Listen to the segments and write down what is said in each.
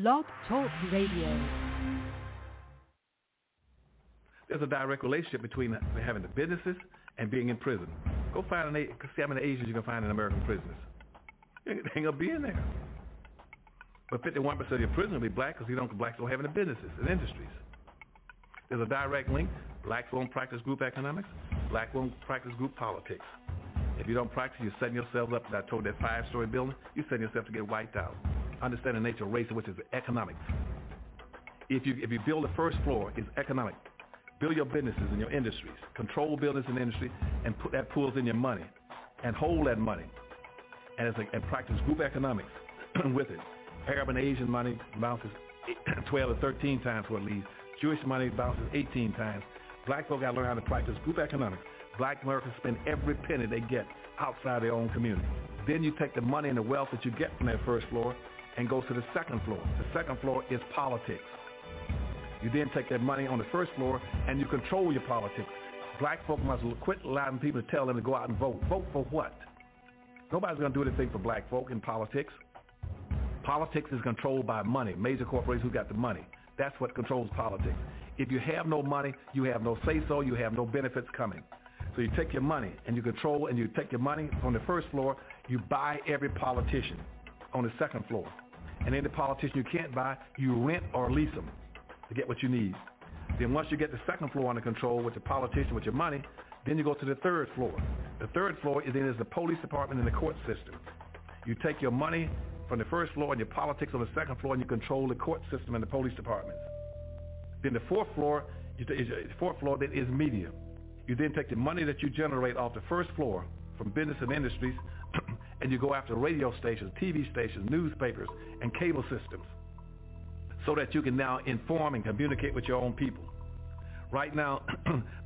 Blog Talk Radio. There's a direct relationship between having the businesses and being in prison. Go find see how many Asians you can find in American prisons. They ain't gonna be in there. But 51% of your prisoners will be black because blacks don't have any businesses and industries. There's a direct link. Blacks won't practice group economics. Blacks won't practice group politics. If you don't practice, you're setting yourself up. I told that 5-story building, you're setting yourself to get wiped out. Understand the nature of race, which is economics. If you build the first floor, it's economic. Build your businesses and your industries. Control business and industry, and put that pools in your money, and hold that money, and practice group economics with it. Arab and Asian money bounces 12 or 13 times what it leaves. Jewish money bounces 18 times. Black folk got to learn how to practice group economics. Black Americans spend every penny they get outside their own community. Then you take the money and the wealth that you get from that first floor and go to the second floor. The second floor is politics. You then take that money on the first floor and you control your politics. Black folk must quit allowing people to tell them to go out and vote. Vote for what? Nobody's going to do anything for black folk in politics. Politics is controlled by money. Major corporations who got the money. That's what controls politics. If you have no money, you have no say-so, you have no benefits coming. So you take your money and you control, and you take your money on the first floor, you buy every politician on the second floor. And any politician you can't buy, you rent or lease them to get what you need. Then once you get the second floor under control with the politician, with your money, then you go to the third floor. The third floor is the police department and the court system. You take your money from the first floor and your politics on the second floor, and you control the court system and the police departments. Then the fourth floor then is media. You then take the money that you generate off the first floor from business and industries, and you go after radio stations, TV stations, newspapers, and cable systems, so that you can now inform and communicate with your own people. Right now,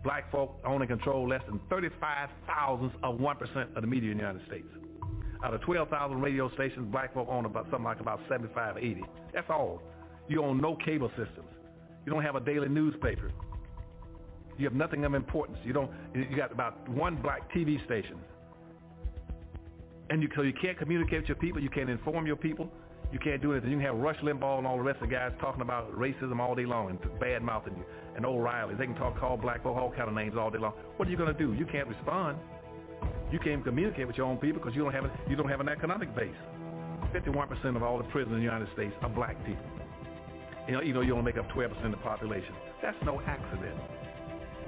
black folk own and control less than 35 thousandths of 1% of the media in the United States. Out of 12,000 radio stations, black folk own about 75, 80. That's all. You own no cable systems. You don't have a daily newspaper. You have nothing of importance. You got about one black TV station. And so you can't communicate with your people. You can't inform your people. You can't do anything. You can have Rush Limbaugh and all the rest of the guys talking about racism all day long and bad-mouthing you, and O'Reilly. They can call black folk all kind of names all day long. What are you going to do? You can't respond. You can't communicate with your own people because you don't have an economic base. 51% of all the prisoners in the United States are black people. You only make up 12% of the population. That's no accident.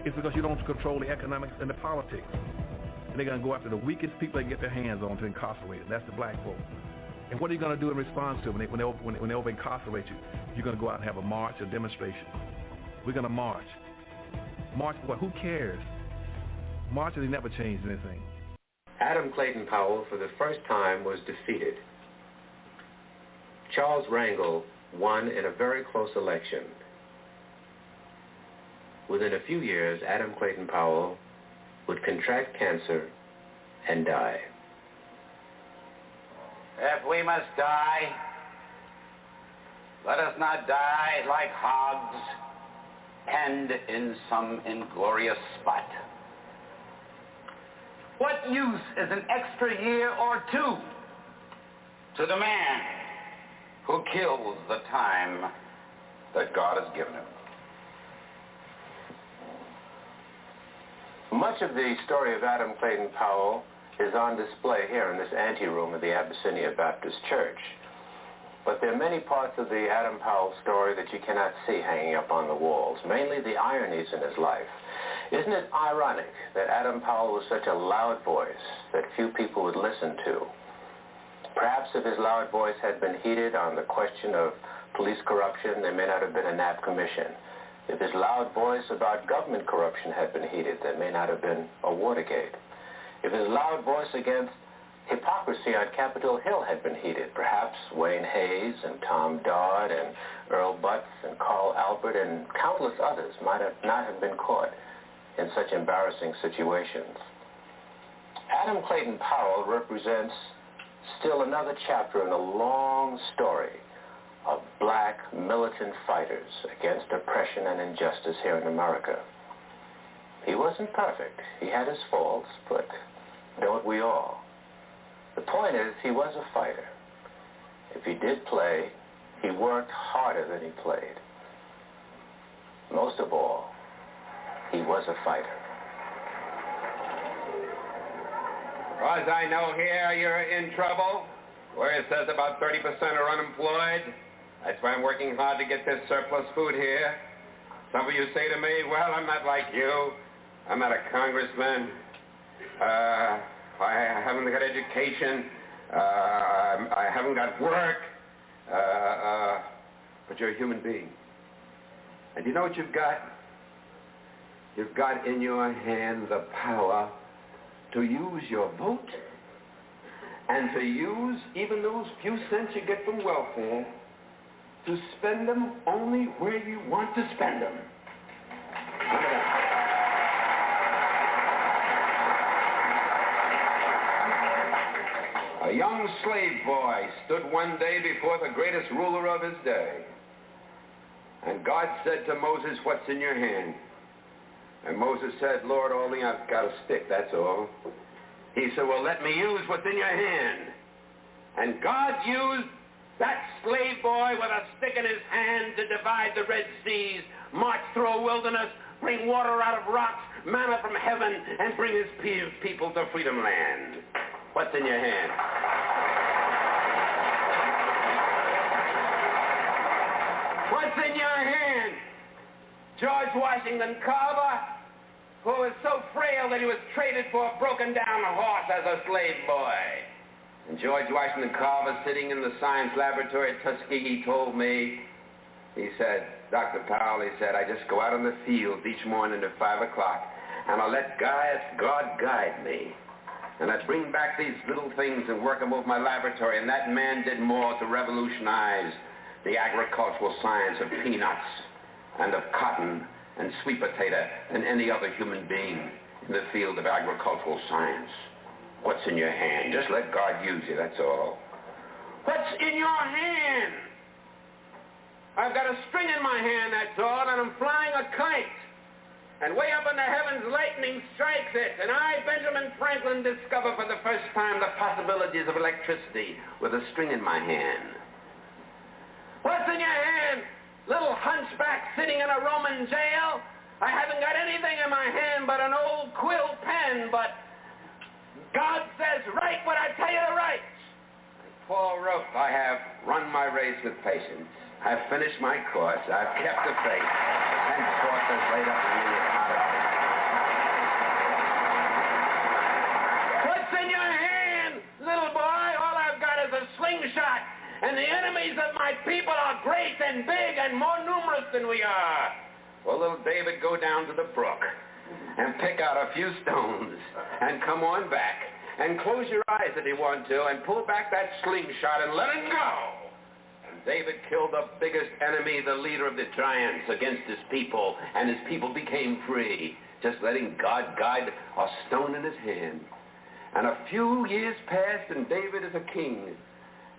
It's because you don't control the economics and the politics. And they're going to go after the weakest people they can get their hands on to incarcerate them. That's the black folk. And what are you going to do in response to them when they over-incarcerate you? You're going to go out and have a march, a demonstration. We're going to march. March for what? Who cares? Marches, they never changed anything. Adam Clayton Powell, for the first time, was defeated. Charles Rangel won in a very close election. Within a few years, Adam Clayton Powell would contract cancer and die. If we must die, let us not die like hogs penned in some inglorious spot. What use is an extra year or two to the man who kills the time that God has given him? Much of the story of Adam Clayton Powell is on display here in this anteroom of the Abyssinia Baptist Church. But there are many parts of the Adam Powell story that you cannot see hanging up on the walls, mainly the ironies in his life. Isn't it ironic that Adam Powell was such a loud voice that few people would listen to? Perhaps if his loud voice had been heated on the question of police corruption, there may not have been a Knapp commission. If his loud voice about government corruption had been heated, there may not have been a Watergate. If his loud voice against hypocrisy on Capitol Hill had been heated, perhaps Wayne Hayes and Tom Dodd and Earl Butz and Carl Albert and countless others might not have been caught in such embarrassing situations. Adam Clayton Powell represents still another chapter in a long story of black militant fighters against oppression and injustice here in America. He wasn't perfect. He had his faults, but don't we all? The point is, he was a fighter. If he did play He worked harder than he played. Most of all, he was a fighter. As I know here, you're in trouble, where it says about 30% are unemployed. That's why I'm working hard to get this surplus food here. Some of you say to me, well, I'm not like you. I'm not a congressman. I haven't got education. I haven't got work. But you're a human being. And you know what you've got? You've got in your hand the power to use your vote and to use even those few cents you get from welfare to spend them only where you want to spend them. A young slave boy stood one day before the greatest ruler of his day. And God said to Moses, what's in your hand? And Moses said, Lord, only I've got a stick, that's all. He said, well, let me use what's in your hand. And God used that slave boy with a stick in his hand to divide the Red Seas, march through a wilderness, bring water out of rocks, manna from heaven, and bring his people to Freedom Land. What's in your hand? What's in your hand? George Washington Carver, who was so frail that he was traded for a broken-down horse as a slave boy. And George Washington Carver, sitting in the science laboratory at Tuskegee, told me, he said, Dr. Powell, he said, I just go out in the field each morning at 5 o'clock, and I let God guide me. And I bring back these little things and work them over my laboratory, and that man did more to revolutionize the agricultural science of peanuts and of cotton and sweet potato than any other human being in the field of agricultural science. What's in your hand? Just let God use you, that's all. What's in your hand? I've got a string in my hand, that's all, and I'm flying a kite. And way up in the heavens, lightning strikes it, and I, Benjamin Franklin, discover for the first time the possibilities of electricity with a string in my hand. What's in your hand? Little hunchback sitting in a Roman jail? I haven't got anything in my hand but an old quill pen, but God says, write what I tell you to write. Paul wrote, I have run my race with patience. I've finished my course. I've kept the faith. Henceforth is laid up for me the account of faith. What's in your hand, little boy? All I've got is a slingshot. And the enemies of my people are great and big and more numerous than we are. Well, little David, go down to the brook and pick out a few stones and come on back and close your eyes if you want to and pull back that slingshot and let it go. And David killed the biggest enemy, the leader of the giants, against his people, and his people became free, just letting God guide a stone in his hand. And a few years passed, and David is a king.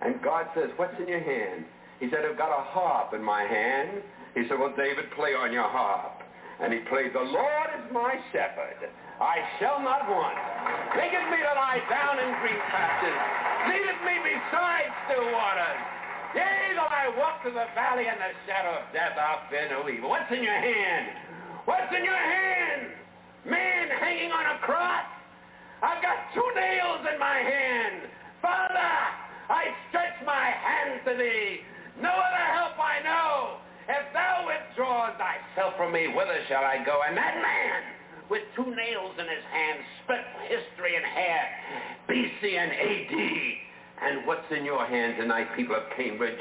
And God says, what's in your hand? He said, I've got a harp in my hand. He said, well, David, play on your harp. And he played, the Lord is my shepherd. I shall not want. Maketh me to lie down in green pastures. Leadeth me beside still waters. Yea, though I walk through the valley in the shadow of death, I'll fear no evil. What's in your hand? What's in your hand? Man hanging on a cross. I've got 2 nails in my hand. Father, I stretch my hand to thee. No other help I know. If thou withdraws thyself from me, whither shall I go? And that man, with 2 nails in his hand, split history in half, BC and AD. And what's in your hand tonight, people of Cambridge?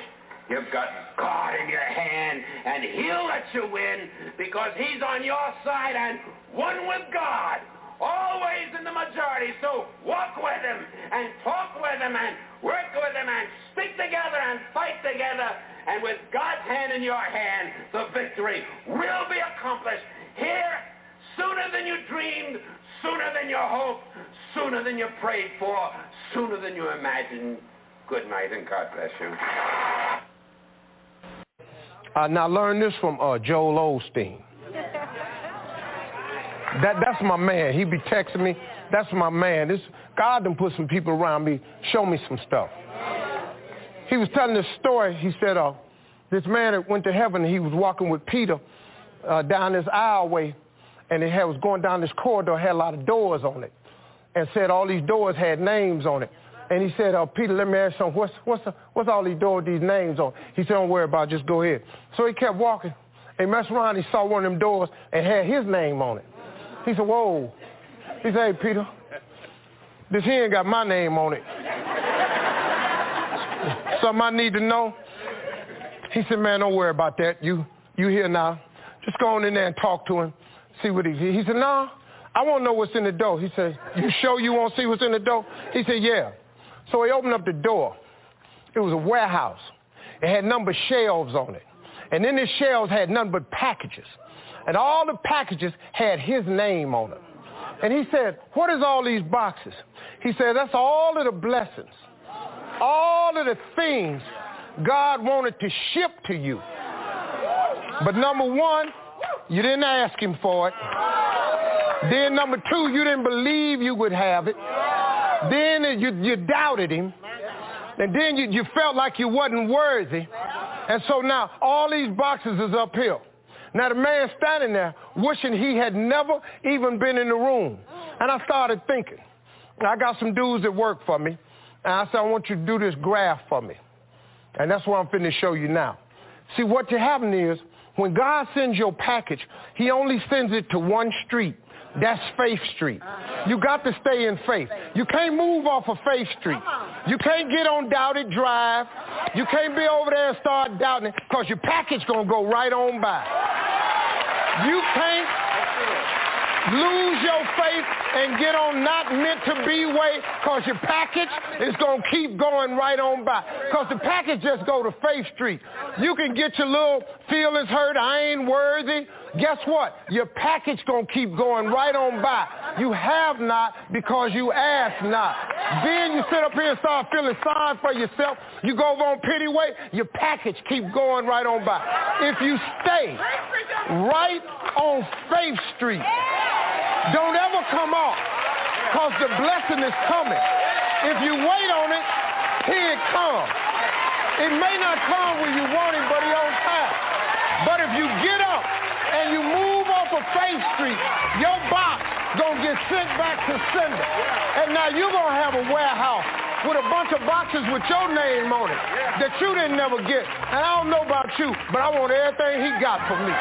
You've got God in your hand, and he'll let you win because he's on your side and one with God, always in the majority. So walk with him and talk with him and work with him and stick together and fight together. And with God's hand in your hand, the victory will be accomplished here sooner than you dreamed, sooner than you hoped, sooner than you prayed for, sooner than you imagined. Good night and God bless you. Now learn this from Joel Osteen. That's my man. He be texting me. That's my man. God done put some people around me, show me some stuff. He was telling this story. He said, this man that went to heaven, he was walking with Peter down this aisleway, and it was going down this corridor, had a lot of doors on it, and said all these doors had names on it. And he said, Peter, let me ask you something. What's all these doors, these names on? He said, don't worry about it, just go ahead. So he kept walking. He messed around, he saw one of them doors and had his name on it. He said, whoa. He said, hey, Peter, this here ain't got my name on it. Something I need to know? He said, man, don't worry about that. You here now. Just go on in there and talk to him, see what he said, no, I want to know what's in the door. He said, you sure you want to see what's in the door? He said, yeah. So he opened up the door. It was a warehouse. It had numbered shelves on it. And in the shelves had none but packages. And all the packages had his name on them. And he said, what is all these boxes? He said, that's all of the blessings, all of the things God wanted to ship to you. But number one, you didn't ask him for it. Then number two, you didn't believe you would have it. Then you doubted him. And then you felt like you wasn't worthy. And so now all these boxes is uphill. Now the man standing there wishing he had never even been in the room. And I started thinking, I got some dudes that work for me. And I said, I want you to do this graph for me. And that's what I'm finna show you now. See, what happening is, when God sends your package, he only sends it to one street. That's Faith Street. You got to stay in faith. You can't move off of Faith Street. You can't get on Doubted Drive. You can't be over there and start doubting it, because your package going to go right on by. You can't lose your faith and get on not meant to be way, because your package is going to keep going right on by. Because the package just go to Faith Street. You can get your little feelings hurt, I ain't worthy. Guess what? Your package going to keep going right on by. You have not because you ask not. Then you sit up here and start feeling sorry for yourself. You go over on pity way, your package keep going right on by. If you stay right on Faith Street, don't ever come off, because the blessing is coming. If you wait on it, here it comes. It may not come when you want it, but it's on time. But if you get up and you move off of Faith Street, your box gonna get sent back to sender. And now you're gonna have a warehouse with a bunch of boxes with your name on it that you didn't never get. And I don't know about you, but I want everything he got for me.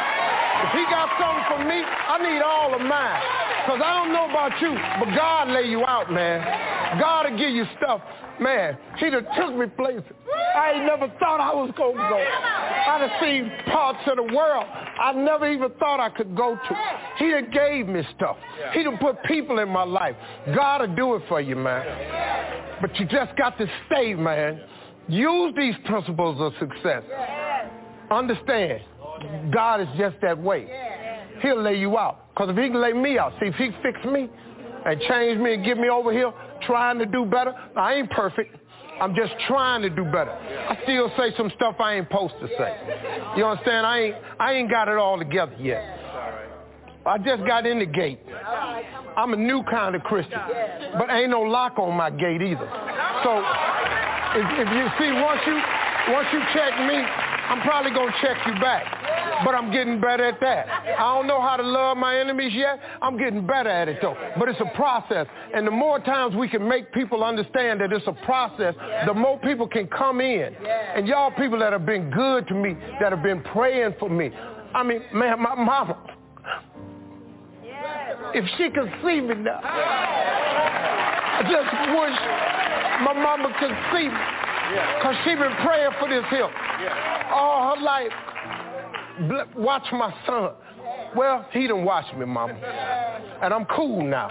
If he got something for me, I need all of mine. Because I don't know about you, but God lay you out, man. God will give you stuff. Man, he done took me places I ain't never thought I was going to go. I done seen parts of the world I never even thought I could go to. He done gave me stuff. He done put people in my life. God will do it for you, man. But you just got to stay, man. Use these principles of success. Understand, God is just that way. He'll lay you out. Because if he can lay me out, see, if he fix me and change me and get me over here trying to do better, I ain't perfect. I'm just trying to do better. I still say some stuff I ain't supposed to say. You understand? I ain't got it all together yet. I just got in the gate. I'm a new kind of Christian, but ain't no lock on my gate either. So if you see, once you check me, I'm probably gonna check you back. But I'm getting better at that. I don't know how to love my enemies yet. I'm getting better at it, though. But it's a process. And the more times we can make people understand that it's a process, the more people can come in. And y'all people that have been good to me, that have been praying for me. I mean, man, my mama, if she could see me now, I just wish my mama could see me. Because she been praying for this here all her life. Watch my son. Well, he done watched me, mama. And I'm cool now.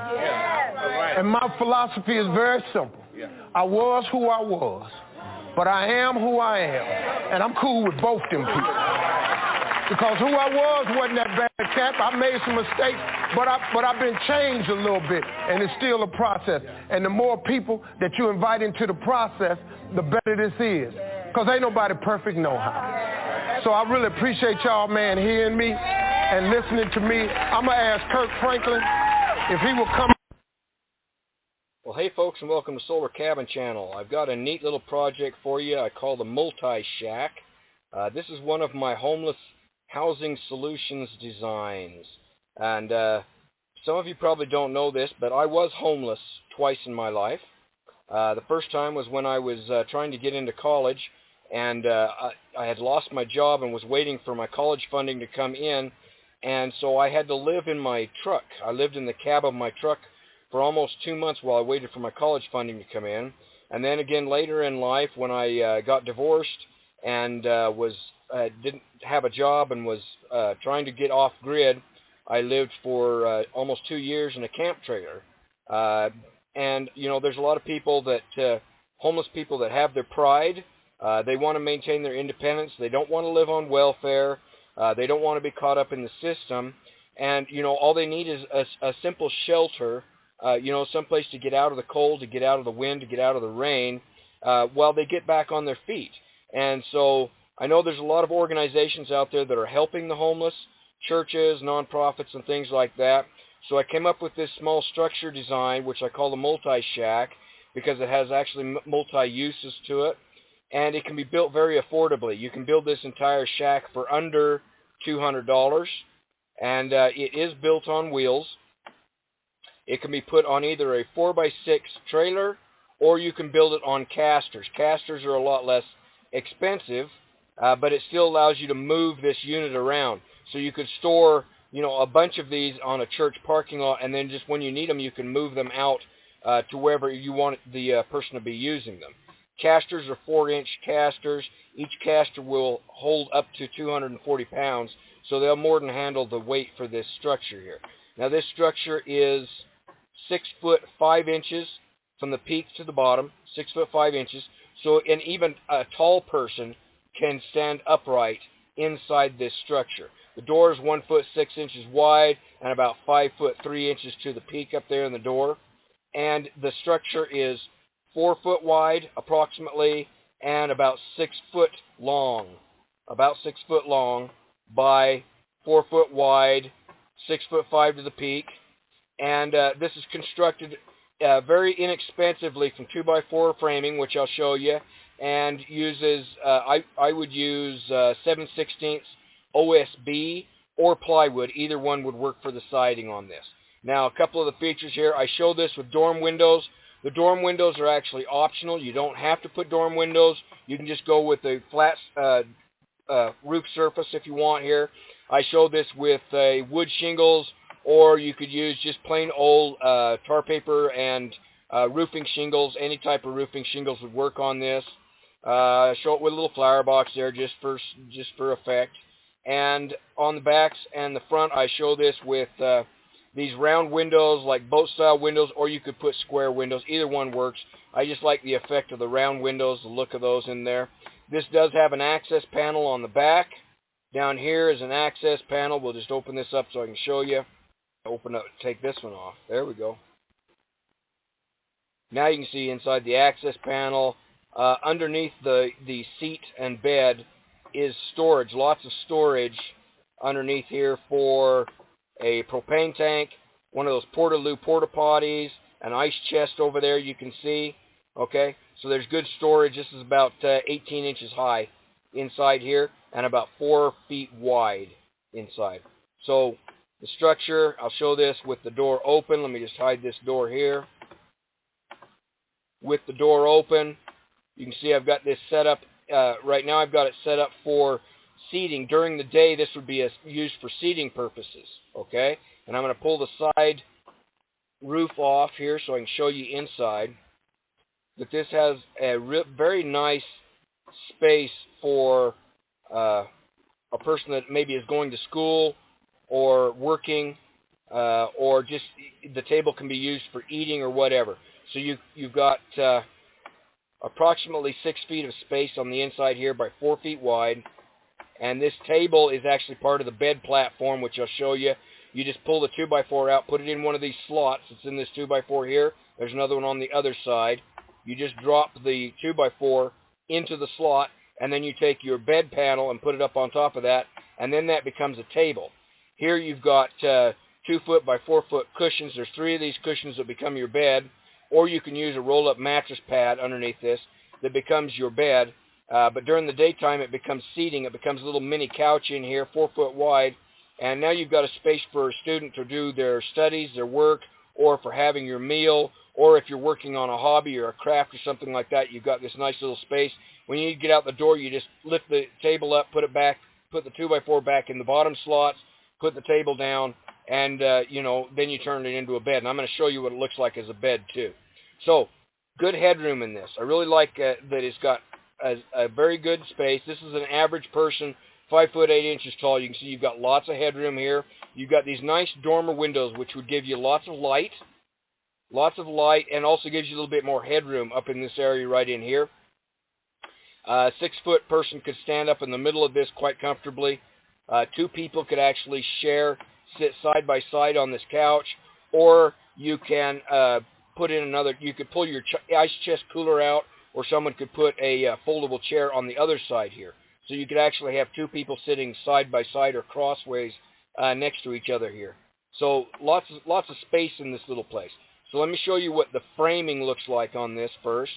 And my philosophy is very simple. I was who I was, but I am who I am. And I'm cool with both them people. Because who I was wasn't that bad, Cap. I made some mistakes, but I've been changed a little bit, and it's still a process. And the more people that you invite into the process, the better this is. Because ain't nobody perfect no how. So I really appreciate y'all, man, hearing me and listening to me. I'm going to ask Kirk Franklin if he will come. Well, hey, folks, and welcome to Solar Cabin Channel. I've got a neat little project for you I call the Multi-Shack. This is one of my homeless housing solutions designs. And some of you probably don't know this, but I was homeless twice in my life. The first time was when I was trying to get into college, and I had lost my job and was waiting for my college funding to come in, and so I had to live in my truck. I lived in the cab of my truck for almost 2 months while I waited for my college funding to come in. And then again later in life, when I got divorced and didn't have a job and was trying to get off grid, I lived for almost 2 years in a camp trailer. And you know, there's a lot of people that homeless people that have their pride. They want to maintain their independence. They don't want to live on welfare. They don't want to be caught up in the system. And you know, all they need is a simple shelter. You know, someplace to get out of the cold, to get out of the wind, to get out of the rain, while they get back on their feet. And so I know there's a lot of organizations out there that are helping the homeless, churches, nonprofits, and things like that. So I came up with this small structure design, which I call the multi-shack, because it has actually multi-uses to it. And it can be built very affordably. You can build this entire shack for under $200. And it is built on wheels. It can be put on either a 4x6 trailer, or you can build it on casters. Casters are a lot less expensive, but it still allows you to move this unit around. So you could store, you know, a bunch of these on a church parking lot, and then just when you need them, you can move them out to wherever you want the person to be using them. Casters are 4-inch casters. Each caster will hold up to 240 pounds, so they'll more than handle the weight for this structure here. Now this structure is 6 foot 5 inches from the peak to the bottom, 6 foot 5 inches. So and even a tall person can stand upright inside this structure. The door is 1 foot 6 inches wide and about 5 foot 3 inches to the peak up there in the door. And the structure is 4 foot wide approximately and about 6 foot long. About 6 foot long by 4 foot wide, 6 foot 5 to the peak. And this is constructed very inexpensively from 2x4 framing, which I'll show you, and uses, I would use 7/16 OSB or plywood. Either one would work for the siding on this. Now, a couple of the features here. I show this with dorm windows. The dorm windows are actually optional. You don't have to put dorm windows. You can just go with a flat roof surface if you want here. I show this with wood shingles, or you could use just plain old tar paper and roofing shingles. Any type of roofing shingles would work on this. Show it with a little flower box there just for effect. And on the backs and the front, I show this with these round windows, like boat-style windows, or you could put square windows. Either one works. I just like the effect of the round windows, the look of those in there. This does have an access panel on the back. Down here is an access panel. We'll just open this up so I can show you. Open up, take this one off. There we go. Now you can see inside the access panel, underneath the seat and bed is storage. Lots of storage underneath here for a propane tank, one of those Portaloo porta potties, an ice chest over there you can see. Okay, so there's good storage. This is about 18 inches high inside here and about 4 feet wide inside. So the structure, I'll show this with the door open. Let me just hide this door here. With the door open, you can see I've got this set up. Right now I've got it set up for seating. During the day, this would be used for seating purposes. Okay? And I'm going to pull the side roof off here so I can show you inside. But this has a very nice space for a person that maybe is going to school or working, or just the table can be used for eating or whatever. So you've got approximately 6 feet of space on the inside here by 4 feet wide. And this table is actually part of the bed platform, which I'll show you. You just pull the 2x4 out, put it in one of these slots. It's in this 2x4 here. There's another one on the other side. You just drop the 2x4 into the slot, and then you take your bed panel and put it up on top of that, and then that becomes a table. Here you've got 2 foot by 4 foot cushions. There's 3 of these cushions that become your bed, or you can use a roll-up mattress pad underneath this that becomes your bed. But during the daytime, it becomes seating. It becomes a little mini couch in here, 4 foot wide. And now you've got a space for a student to do their studies, their work, or for having your meal, or if you're working on a hobby or a craft or something like that, you've got this nice little space. When you get out the door, you just lift the table up, put it back, put the 2x4 back in the bottom slots, put the table down, and, then you turn it into a bed. And I'm going to show you what it looks like as a bed, too. So, good headroom in this. I really like that it's got a very good space. This is an average person, 5 foot 8 inches tall. You can see you've got lots of headroom here. You've got these nice dormer windows, which would give you lots of light, and also gives you a little bit more headroom up in this area right in here. 6 foot person could stand up in the middle of this quite comfortably. 2 people could actually sit side by side on this couch, or you can put in another. You could pull your ice chest cooler out, or someone could put a foldable chair on the other side here. So you could actually have 2 people sitting side by side or crossways next to each other here. So lots of space in this little place. So let me show you what the framing looks like on this first.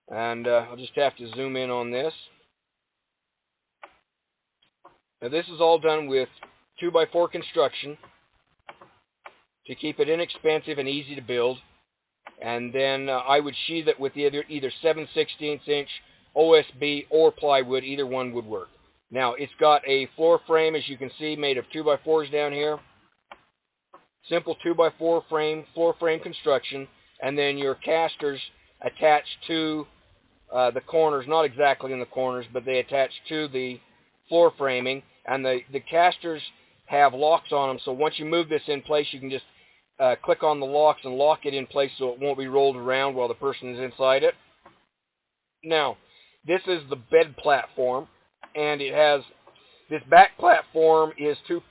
And I'll just have to zoom in on this. Now this is all done with 2x4 construction to keep it inexpensive and easy to build. And then I would sheathe it with either 7/16 inch OSB or plywood. Either one would work. Now it's got a floor frame, as you can see, made of 2x4s down here. Simple 2x4 floor frame construction, and then your casters attached to the corners, not exactly in the corners, but they attach to the floor framing, and the casters have locks on them, so once you move this in place, you can just click on the locks and lock it in place so it won't be rolled around while the person is inside it. Now, this is the bed platform, and it has, this back platform is 2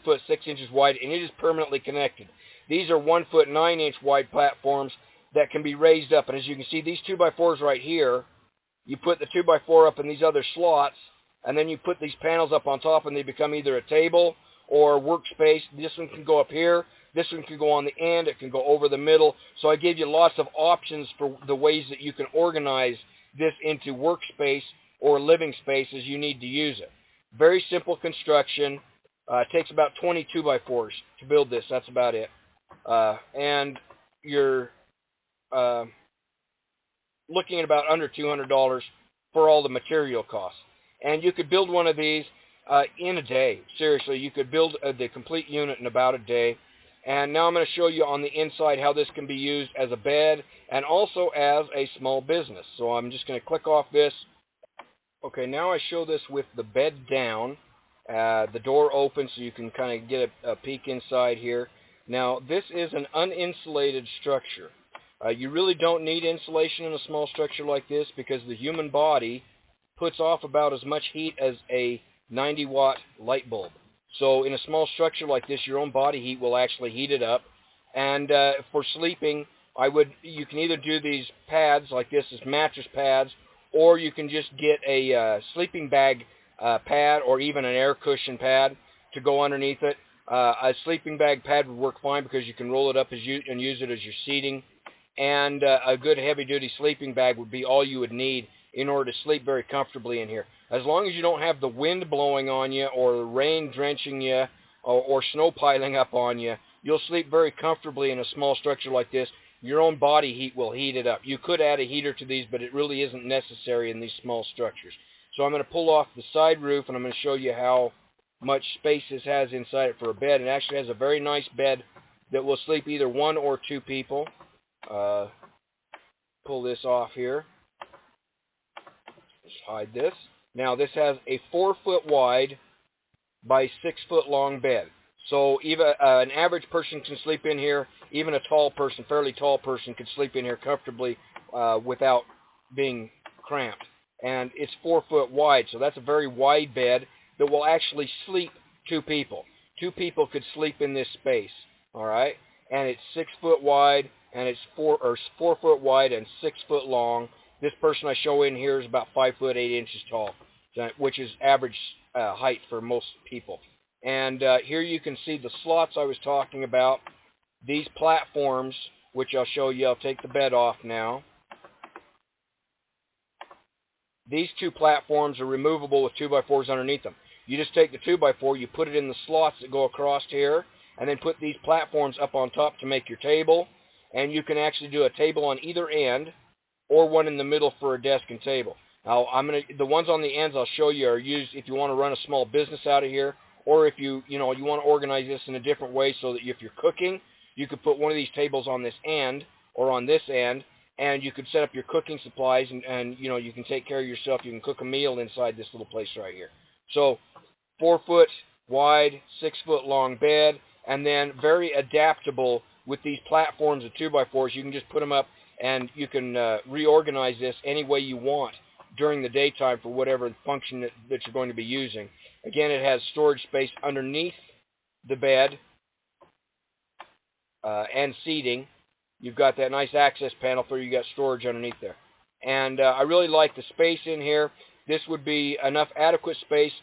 foot 6 inches wide, and it is permanently connected. These are 1 foot 9 inch wide platforms that can be raised up. And as you can see, these 2x4s right here, you put the 2x4 up in these other slots, and then you put these panels up on top, and they become either a table or a workspace. This one can go up here. This one can go on the end. It can go over the middle. So I gave you lots of options for the ways that you can organize this into workspace or living space as you need to use it. Very simple construction. It takes about 20 2x4s to build this. That's about it. And you're looking at about under $200 for all the material costs. And you could build one of these in a day. Seriously, you could build the complete unit in about a day. And now I'm going to show you on the inside how this can be used as a bed and also as a small business. So I'm just going to click off this. Okay, now I show this with the bed down, the door open so you can kind of get a peek inside here. Now, this is an uninsulated structure. You really don't need insulation in a small structure like this because the human body puts off about as much heat as a 90-watt light bulb. So in a small structure like this, your own body heat will actually heat it up. And for sleeping, you can either do these pads like this as mattress pads, or you can just get a sleeping bag pad or even an air cushion pad to go underneath it. A sleeping bag pad would work fine because you can roll it up and use it as your seating. And a good heavy-duty sleeping bag would be all you would need in order to sleep very comfortably in here. As long as you don't have the wind blowing on you or the rain drenching you or snow piling up on you, you'll sleep very comfortably in a small structure like this. Your own body heat will heat it up. You could add a heater to these, but it really isn't necessary in these small structures. So I'm going to pull off the side roof, and I'm going to show you how much space this has inside it for a bed. It actually has a very nice bed that will sleep either 1 or 2 people. Pull this off here. Just hide this. Now this has a 4 foot wide by 6 foot long bed. So even an average person can sleep in here. Even a tall person, fairly tall person, could sleep in here comfortably without being cramped. And it's 4 foot wide, so that's a very wide bed that will actually sleep 2 people. 2 people could sleep in this space, all right? And it's 6 foot wide, and it's 4 foot wide and 6 foot long. This person I show in here is about 5 foot 8 inches tall, which is average height for most people. And here you can see the slots I was talking about. These platforms which I'll show you. I'll take the bed off now. These two platforms are removable with 2x4s underneath them. You just take the 2x4, you put it in the slots that go across here, and then put these platforms up on top to make your table. And you can actually do a table on either end, or one in the middle for a desk and table. Now, the ones on the ends I'll show you are used if you want to run a small business out of here, or if you want to organize this in a different way so that if you're cooking, you could put one of these tables on this end or on this end, and you could set up your cooking supplies, and you can take care of yourself. You can cook a meal inside this little place right here. So 4-foot wide, 6-foot long bed, and then very adaptable with these platforms of 2x4s. You can just put them up, and you can reorganize this any way you want during the daytime for whatever function that you're going to be using. Again, it has storage space underneath the bed and seating. You've got that nice access panel for you got storage underneath there. And I really like the space in here. This would be enough adequate space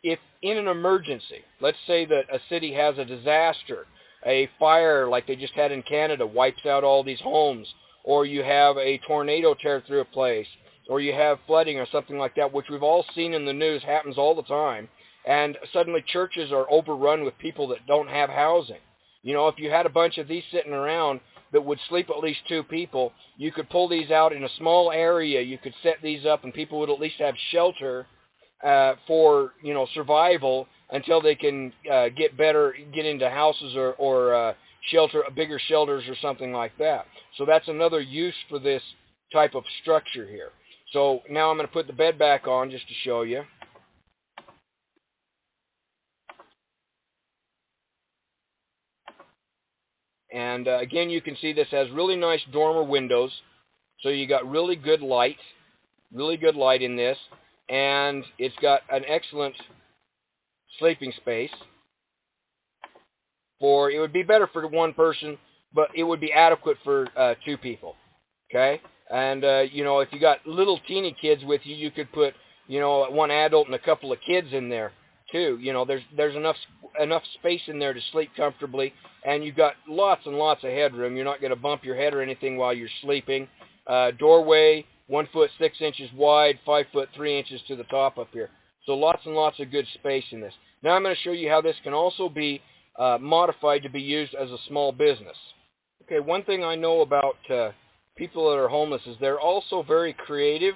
if in an emergency. Let's say that a city has a disaster, a fire like they just had in Canada wipes out all these homes, or you have a tornado tear through a place, or you have flooding or something like that, which we've all seen in the news, happens all the time, and suddenly churches are overrun with people that don't have housing. If you had a bunch of these sitting around that would sleep at least 2 people, you could pull these out in a small area, you could set these up, and people would at least have shelter for survival until they can get into houses or bigger shelters or something like that. So that's another use for this type of structure here. So now I'm going to put the bed back on just to show you. And again, you can see this has really nice dormer windows. So you got really good light in this. And it's got an excellent sleeping space. It would be better for 1 person, but it would be adequate for 2 people. Okay? And, if you got little teeny kids with you, you could put, 1 adult and a couple of kids in there, too. There's enough space in there to sleep comfortably, and you've got lots and lots of headroom. You're not going to bump your head or anything while you're sleeping. Doorway, 1 foot 6 inches wide, 5 foot 3 inches to the top up here. So lots and lots of good space in this. Now I'm going to show you how this can also be modified to be used as a small business. Okay, one thing I know about people that are homeless is they're also very creative,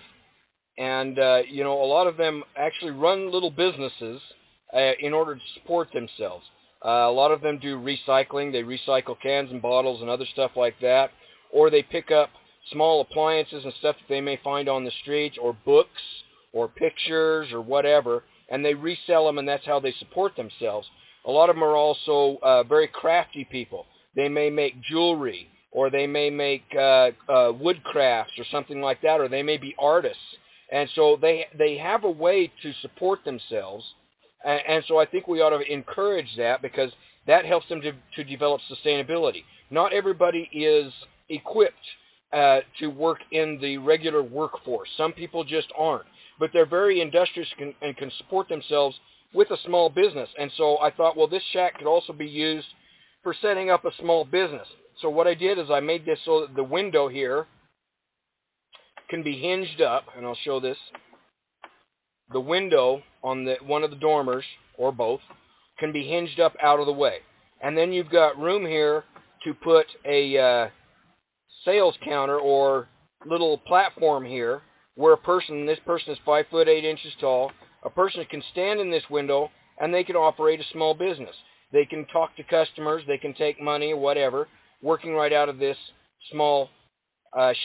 and a lot of them actually run little businesses in order to support themselves. A lot of them do recycling. They recycle cans and bottles and other stuff like that, or they pick up small appliances and stuff that they may find on the streets, or books or pictures or whatever, and they resell them, and that's how they support themselves. A lot of them are also very crafty people. They may make jewelry, or they may make wood crafts or something like that, or they may be artists. And so they have a way to support themselves, and so I think we ought to encourage that, because that helps them to develop sustainability. Not everybody is equipped to work in the regular workforce. Some people just aren't, but they're very industrious and can support themselves with a small business. And so I thought, well, this shack could also be used for setting up a small business. So what I did is I made this so that the window here can be hinged up, and I'll show this. The window on one of the dormers, or both, can be hinged up out of the way. And then you've got room here to put a sales counter or little platform here where this person is 5 foot 8 inches tall. A person can stand in this window and they can operate a small business. They can talk to customers, they can take money or whatever, working right out of this small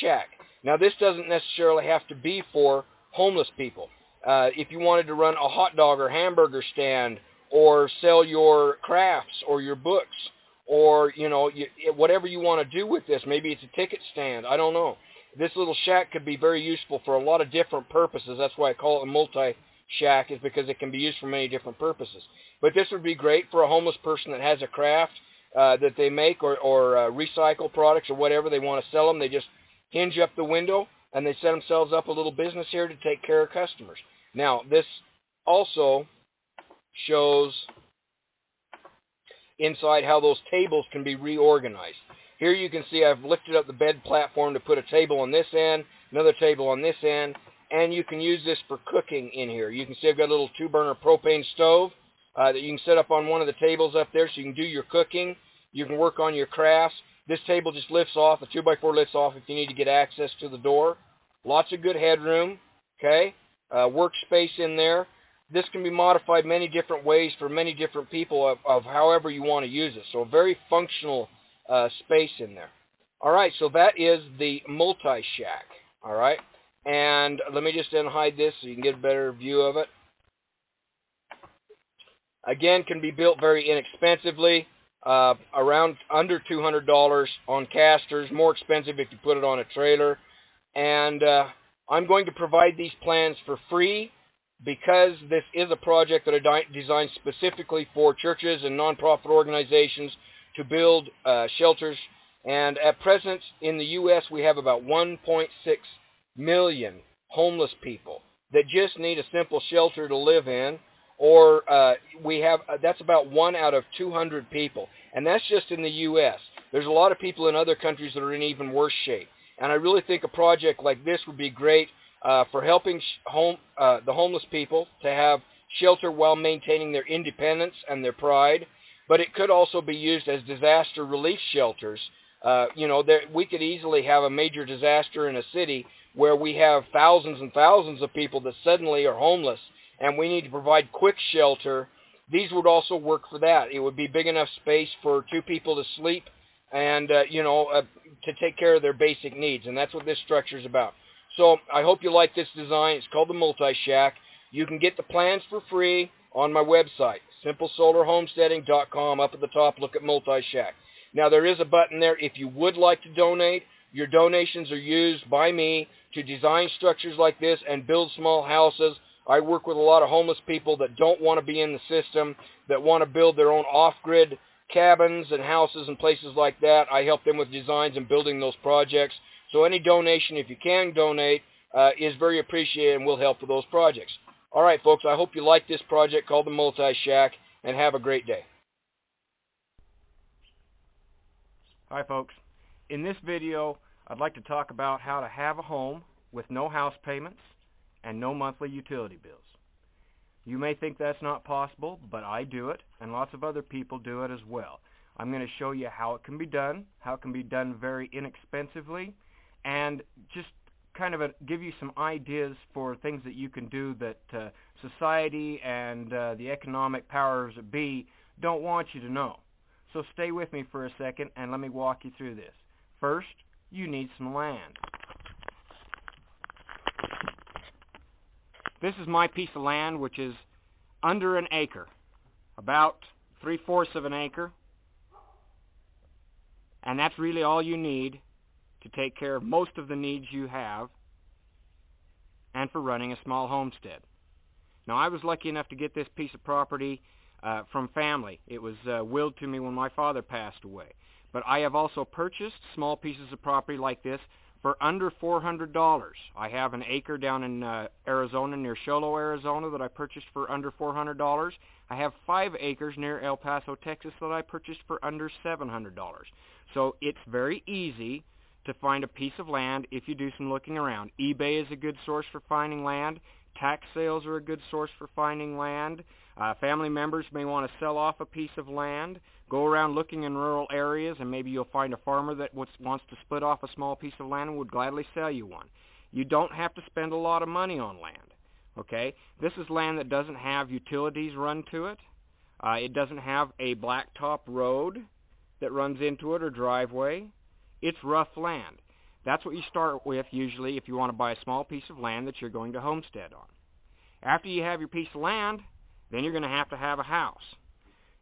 shack. Now, this doesn't necessarily have to be for homeless people. If you wanted to run a hot dog or hamburger stand, or sell your crafts or your books, or whatever you want to do with this, maybe it's a ticket stand, I don't know. This little shack could be very useful for a lot of different purposes. That's why I call it a multi-shack, is because it can be used for many different purposes. But this would be great for a homeless person that has a craft that they make, or recycle products or whatever. They want to sell them. They just hinge up the window and they set themselves up a little business here to take care of customers. Now, this also shows inside how those tables can be reorganized. Here you can see I've lifted up the bed platform to put a table on this end, another table on this end, and you can use this for cooking in here. You can see I've got a little 2-burner propane stove that you can set up on one of the tables up there so you can do your cooking. You can work on your crafts. This table just lifts off. The 2x4 lifts off if you need to get access to the door. Lots of good headroom, okay? Workspace in there. This can be modified many different ways for many different people of however you want to use it. So a very functional space in there. All right, so that is the multi-shack, all right? And let me just unhide this so you can get a better view of it. Again, can be built very inexpensively, around under $200 on casters, more expensive if you put it on a trailer. And I'm going to provide these plans for free because this is a project that I designed specifically for churches and nonprofit organizations to build shelters. And at present in the U.S., we have about 1.6 million homeless people that just need a simple shelter to live in. Or we have, that's about 1 out of 200 people. And that's just in the U.S. There's a lot of people in other countries that are in even worse shape. And I really think a project like this would be great for helping the homeless people to have shelter while maintaining their independence and their pride. But it could also be used as disaster relief shelters. You know, we could easily have a major disaster in a city where we have thousands and thousands of people that suddenly are homeless, and we need to provide quick shelter. These would also work for that. It would be big enough space for 2 people to sleep and, to take care of their basic needs, and that's what this structure is about. So I hope you like this design. It's called the Multi-Shack. You can get the plans for free on my website, simplesolarhomesteading.com. Up at the top, look at Multi-Shack. Now, there is a button there if you would like to donate. Your donations are used by me to design structures like this and build small houses. I work with a lot of homeless people that don't want to be in the system, that want to build their own off-grid cabins and houses and places like that. I help them with designs and building those projects. So any donation, if you can donate, is very appreciated and will help with those projects. All right, folks, I hope you like this project called the Multi-Shack, and have a great day. Hi, folks. In this video, I'd like to talk about how to have a home with no house payments and no monthly utility bills. You may think that's not possible, but I do it, and lots of other people do it as well. I'm going to show you how it can be done very inexpensively, and just kind of give you some ideas for things that you can do that society and the economic powers that be don't want you to know. So stay with me for a second and let me walk you through this. First, you need some land. This is my piece of land, which is under an acre, about 3/4 of an acre. And that's really all you need to take care of most of the needs you have and for running a small homestead. Now, I was lucky enough to get this piece of property from family. It was willed to me when my father passed away. But I have also purchased small pieces of property like this for under $400. I have an acre down in Arizona, near Sholo, Arizona, that I purchased for under $400. I have 5 acres near El Paso, Texas, that I purchased for under $700. So it's very easy to find a piece of land if you do some looking around. eBay is a good source for finding land. Tax sales are a good source for finding land. Family members may want to sell off a piece of land. Go around looking in rural areas, and maybe you'll find a farmer that wants to split off a small piece of land and would gladly sell you one. You don't have to spend a lot of money on land, okay? This is land that doesn't have utilities run to it. It doesn't have a blacktop road that runs into it or driveway. It's rough land. That's what you start with usually if you want to buy a small piece of land that you're going to homestead on. After you have your piece of land, then you're going to have a house.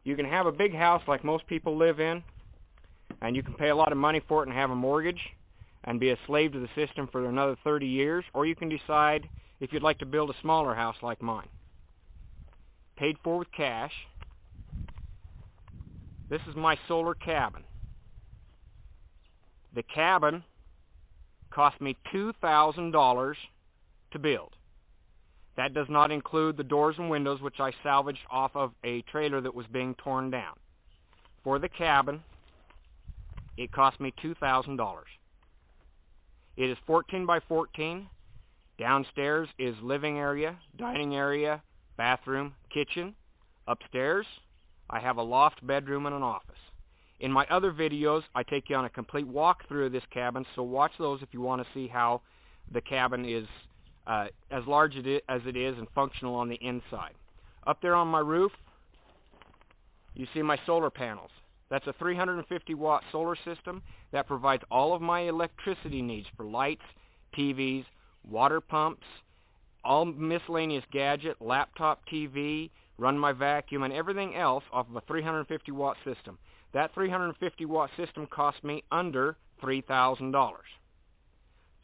You can have a big house like most people live in, and you can pay a lot of money for it and have a mortgage and be a slave to the system for another 30 years, or you can decide if you'd like to build a smaller house like mine. Paid for with cash. This is my solar cabin. The cabin cost me $2,000 to build. That does not include the doors and windows, which I salvaged off of a trailer that was being torn down. For the cabin, it cost me $2,000. It is 14 by 14. Downstairs is living area, dining area, bathroom, kitchen. Upstairs, I have a loft, bedroom, and an office. In my other videos, I take you on a complete walkthrough of this cabin, so watch those if you want to see how the cabin is as large as it is and functional on the inside. Up there on my roof, you see my solar panels. That's a 350-watt solar system that provides all of my electricity needs for lights, TVs, water pumps, all miscellaneous gadget, laptop TV, run my vacuum, and everything else off of a 350-watt system. That 350-watt system cost me under $3,000.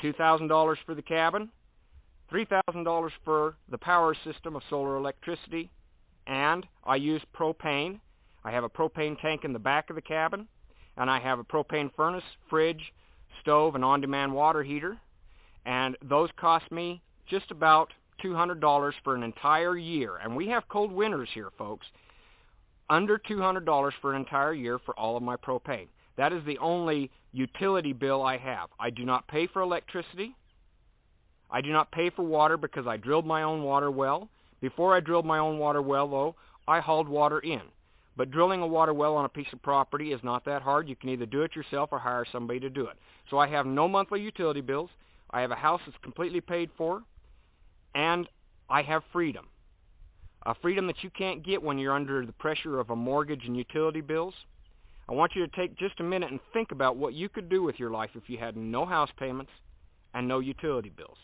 $2,000 for the cabin, $3,000 for the power system of solar electricity, and I use propane. I have a propane tank in the back of the cabin, and I have a propane furnace, fridge, stove, and on-demand water heater, and those cost me just about $200 for an entire year. And we have cold winters here, folks. Under $200 for an entire year for all of my propane. That is the only utility bill I have. I do not pay for electricity. I do not pay for water because I drilled my own water well. Before I drilled my own water well, though, I hauled water in. But drilling a water well on a piece of property is not that hard. You can either do it yourself or hire somebody to do it. So I have no monthly utility bills. I have a house that's completely paid for. And I have freedom. A freedom that you can't get when you're under the pressure of a mortgage and utility bills. I want you to take just a minute and think about what you could do with your life if you had no house payments and no utility bills.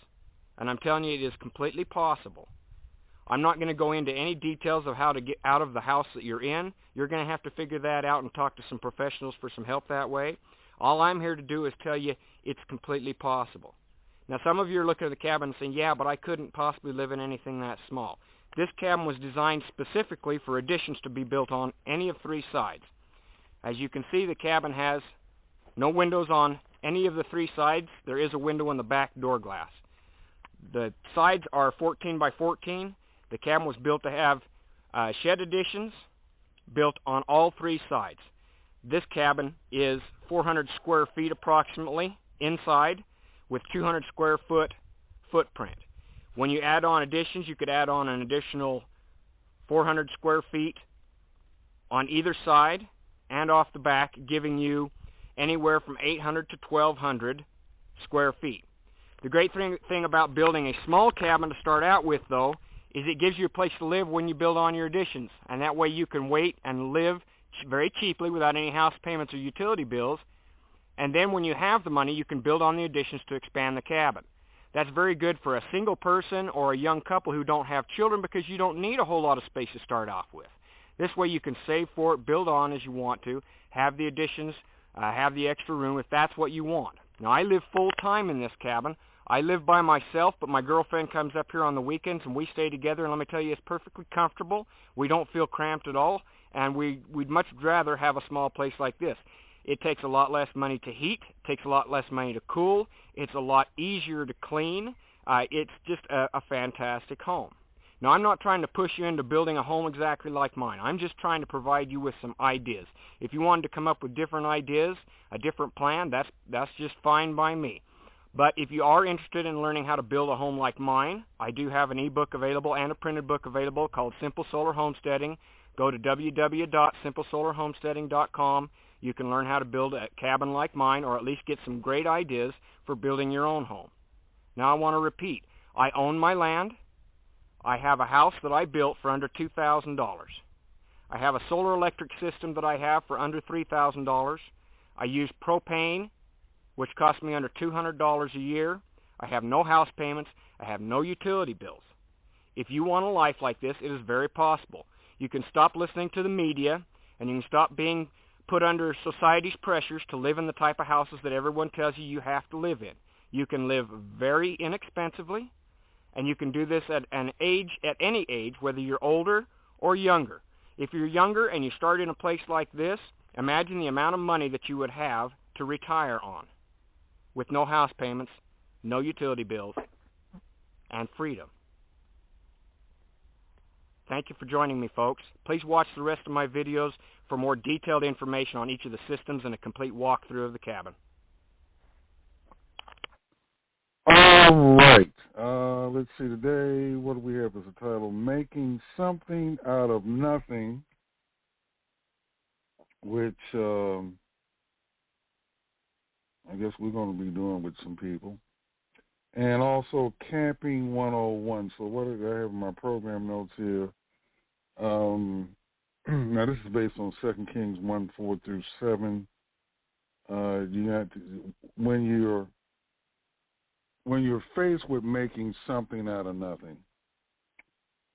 And I'm telling you, it is completely possible. I'm not going to go into any details of how to get out of the house that you're in. You're going to have to figure that out and talk to some professionals for some help that way. All I'm here to do is tell you it's completely possible. Now, some of you are looking at the cabin and saying, yeah, but I couldn't possibly live in anything that small. This cabin was designed specifically for additions to be built on any of three sides. As you can see, the cabin has no windows on any of the three sides. There is a window in the back door glass. The sides are 14 by 14. The cabin was built to have shed additions built on all three sides. This cabin is 400 square feet approximately inside with 200 square foot footprint. When you add on additions, you could add on an additional 400 square feet on either side and off the back, giving you anywhere from 800 to 1,200 square feet. The great thing about building a small cabin to start out with, though, is it gives you a place to live when you build on your additions. And that way you can wait and live very cheaply without any house payments or utility bills. And then when you have the money, you can build on the additions to expand the cabin. That's very good for a single person or a young couple who don't have children because you don't need a whole lot of space to start off with. This way you can save for it, build on as you want to, have the additions, have the extra room if that's what you want. Now, I live full-time in this cabin. I live by myself, but my girlfriend comes up here on the weekends and we stay together, and let me tell you, it's perfectly comfortable. We don't feel cramped at all, and we'd much rather have a small place like this. It takes a lot less money to heat, takes a lot less money to cool, it's a lot easier to clean. It's just a fantastic home. Now, I'm not trying to push you into building a home exactly like mine. I'm just trying to provide you with some ideas. If you wanted to come up with different ideas, a different plan, that's just fine by me. But if you are interested in learning how to build a home like mine, I do have an ebook available and a printed book available called Simple Solar Homesteading. Go to www.simplesolarhomesteading.com. You can learn how to build a cabin like mine, or at least get some great ideas for building your own home. Now, I want to repeat. I own my land. I have a house that I built for under $2,000. I have a solar electric system that I have for under $3,000. I use propane, which costs me under $200 a year. I have no house payments. I have no utility bills. If you want a life like this, it is very possible. You can stop listening to the media, and you can stop being put under society's pressures to live in the type of houses that everyone tells you have to live in. You can live very inexpensively, and you can do this at any age, whether you're older or younger. If you're younger and you start in a place like this, imagine the amount of money that you would have to retire on, with no house payments, no utility bills, and freedom. Thank you for joining me, folks. Please watch the rest of my videos for more detailed information on each of the systems and a complete walkthrough of the cabin. All right. Let's see. Today, what do we have as a title? Making Something Out of Nothing, which I guess we're going to be doing with some people. And also Camping 101. So what did I have in my program notes here? Now, this is based on 2 Kings 1:4-7. You have to, when you're faced with making something out of nothing,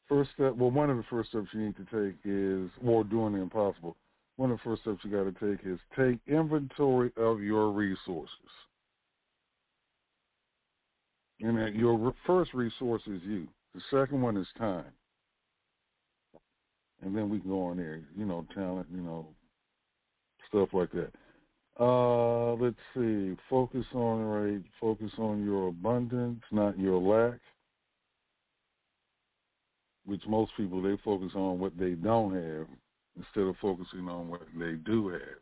first step, well, one of the first steps you need to take is, or doing the impossible, one of the first steps you got to take is take inventory of your resources. And your first resource is you. The second one is time. And then we can go on there, talent, stuff like that. Let's see. Focus on your abundance, not your lack. Which most people, they focus on what they don't have instead of focusing on what they do have.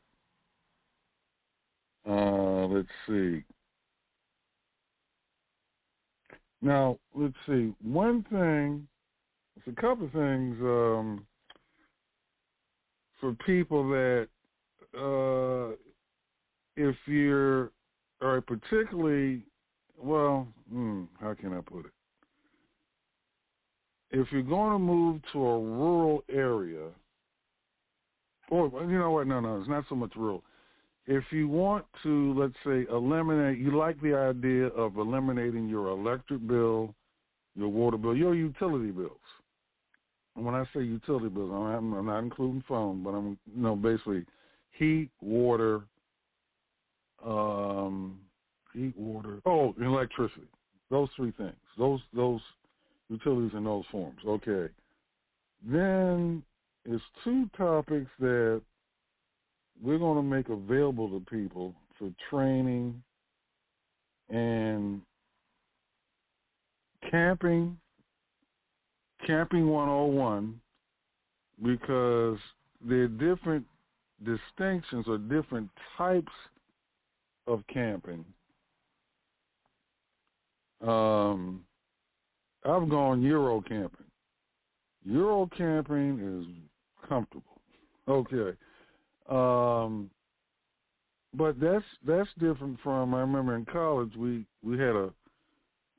Let's see. Now, let's see. One thing, there's a couple of things for people that, if you're, or particularly, well, how can I put it? If you're going to move to a rural area, or, you know what, no, it's not so much rural. If you want to, let's say, eliminate, you like the idea of eliminating your electric bill, your water bill, your utility bills. And when I say utility bills, I'm not including phone, but I'm, basically heat, water, electricity. Those three things. Those utilities in those forms. Okay. Then it's two topics that we're going to make available to people for training and camping 101, because there are different distinctions or different types of camping. I've gone Euro camping. Euro camping is comfortable. Okay. But that's different from, I remember in college we had a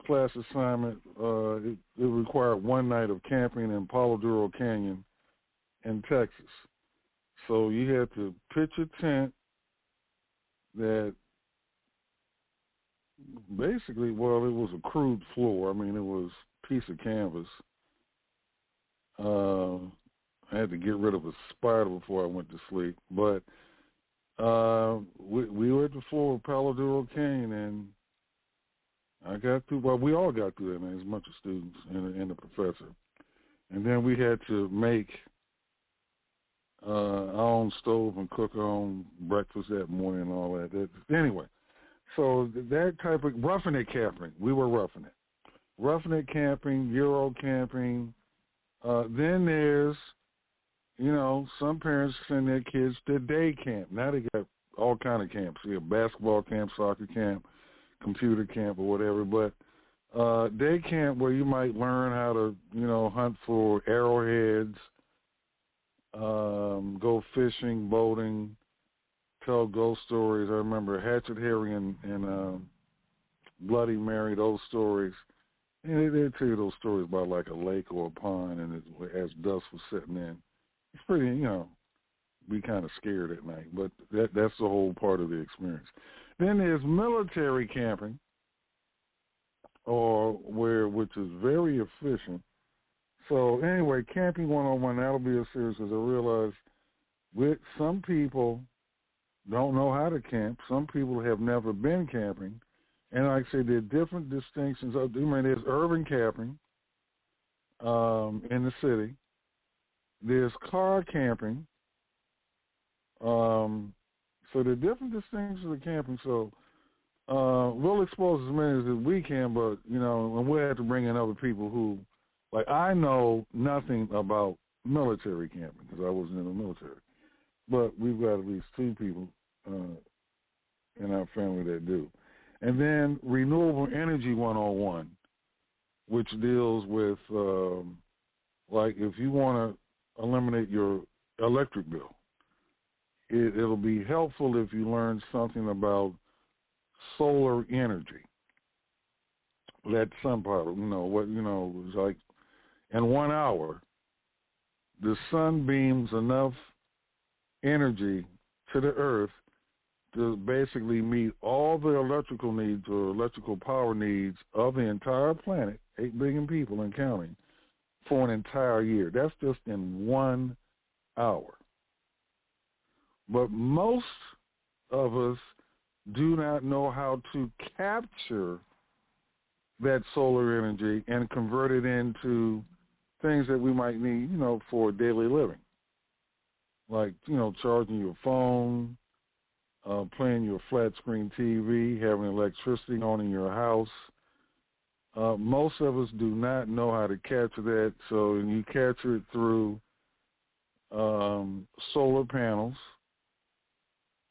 class assignment. It required one night of camping in Palo Duro Canyon in Texas. So you had to pitch a tent that basically, well, it was a crude floor. I mean, it was a piece of canvas. I had to get rid of a spider before I went to sleep. But we were at the floor of Palo Duro Canyon, and I got through. Well, we all got through that, man. There's a bunch of students and the professor. And then we had to make our own stove and cook our own breakfast that morning and all that. Anyway, so that type of roughing it camping, we were roughing it. Roughing it camping, Euro camping. Then there's, some parents send their kids to day camp. Now they got all kind of camps. You have basketball camp, soccer camp, computer camp, or whatever. But day camp where you might learn how to, hunt for arrowheads, go fishing, boating, tell ghost stories. I remember Hatchet Harry and Bloody Mary, those stories. And they tell you those stories about like a lake or a pond, and as dusk was setting in. It's pretty, be kind of scared at night, but that's the whole part of the experience. Then there's military camping, which is very efficient. So anyway, Camping 101, that'll be a series, because I realize some people don't know how to camp. Some people have never been camping. And like I say, there are different distinctions. There's urban camping in the city. There's car camping. So there are different distinctions of camping. So we'll expose as many as we can, but, and we'll have to bring in other people who Like, I know nothing about military camping because I wasn't in the military. But we've got at least 2 people in our family that do. And then Renewable Energy 101, which deals with, like, if you want to eliminate your electric bill, it'll be helpful if you learn something about solar energy. That sun power, it's like in 1 hour, the sun beams enough energy to the earth to basically meet all the electrical needs or electrical power needs of the entire planet, 8 billion people and counting, for an entire year. That's just in 1 hour. But most of us do not know how to capture that solar energy and convert it into things that we might need, for daily living. Like, charging your phone, playing your flat screen TV, having electricity on in your house. Most of us do not know how to capture that, so you capture it through solar panels.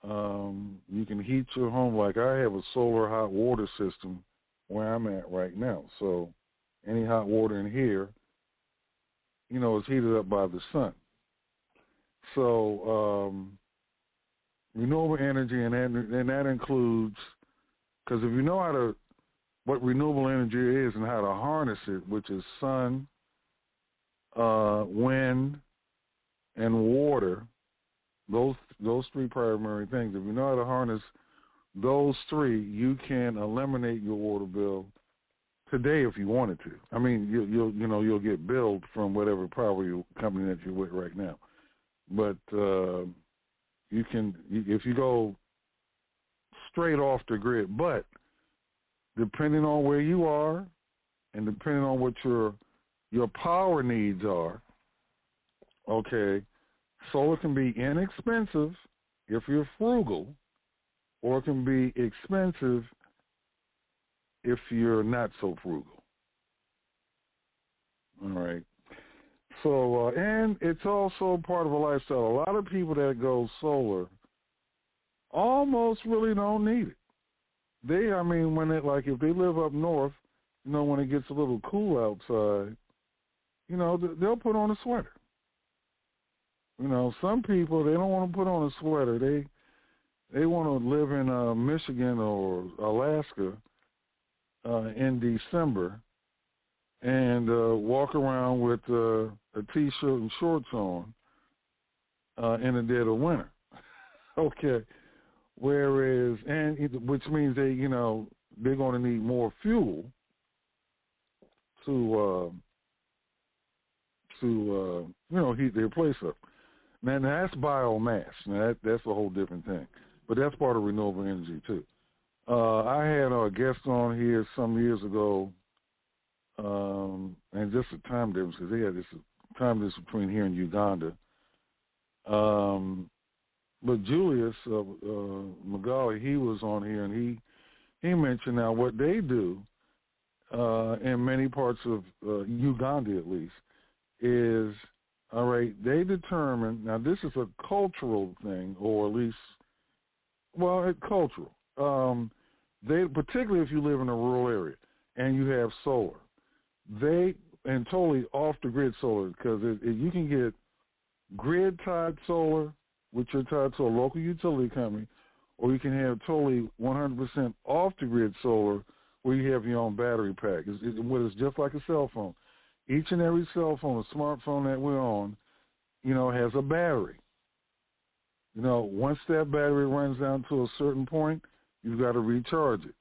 You can heat your home. Like, I have a solar hot water system where I'm at right now. So any hot water in here, is heated up by the sun. So renewable energy, and that includes, because if you know what renewable energy is and how to harness it, which is sun, wind, and water, those 3 primary things. If you know how to harness those 3, you can eliminate your water bill today if you wanted to. I mean, you'll get billed from whatever power company that you're with right now. But you can, if you go straight off the grid. But depending on where you are and depending on what your power needs are, okay, solar can be inexpensive if you're frugal, or it can be expensive if you're not so frugal. All right. So, and it's also part of a lifestyle. A lot of people that go solar almost really don't need it. If they live up north, when it gets a little cool outside, they'll put on a sweater. Some people, they don't want to put on a sweater. They want to live in Michigan or Alaska in December and walk around with a T-shirt and shorts on in the dead of winter. Okay. Whereas, which means they're going to need more fuel to heat their place up. Now that's biomass. Now that's a whole different thing. But that's part of renewable energy too. I had a guest on here some years ago, and just a time difference because they had this time difference between here and Uganda. But Julius Magali, he was on here, and he mentioned now what they do in many parts of Uganda at least is, all right, they determine, now this is a cultural thing, or at least, it's cultural. Particularly if you live in a rural area and you have solar, and totally off-the-grid solar, because you can get grid-tied solar, which you're tied to a local utility company, or you can have totally 100% off-the-grid solar where you have your own battery pack. It's just like a cell phone. Each and every cell phone, a smartphone that we're on, has a battery. Once that battery runs down to a certain point, you've got to recharge it.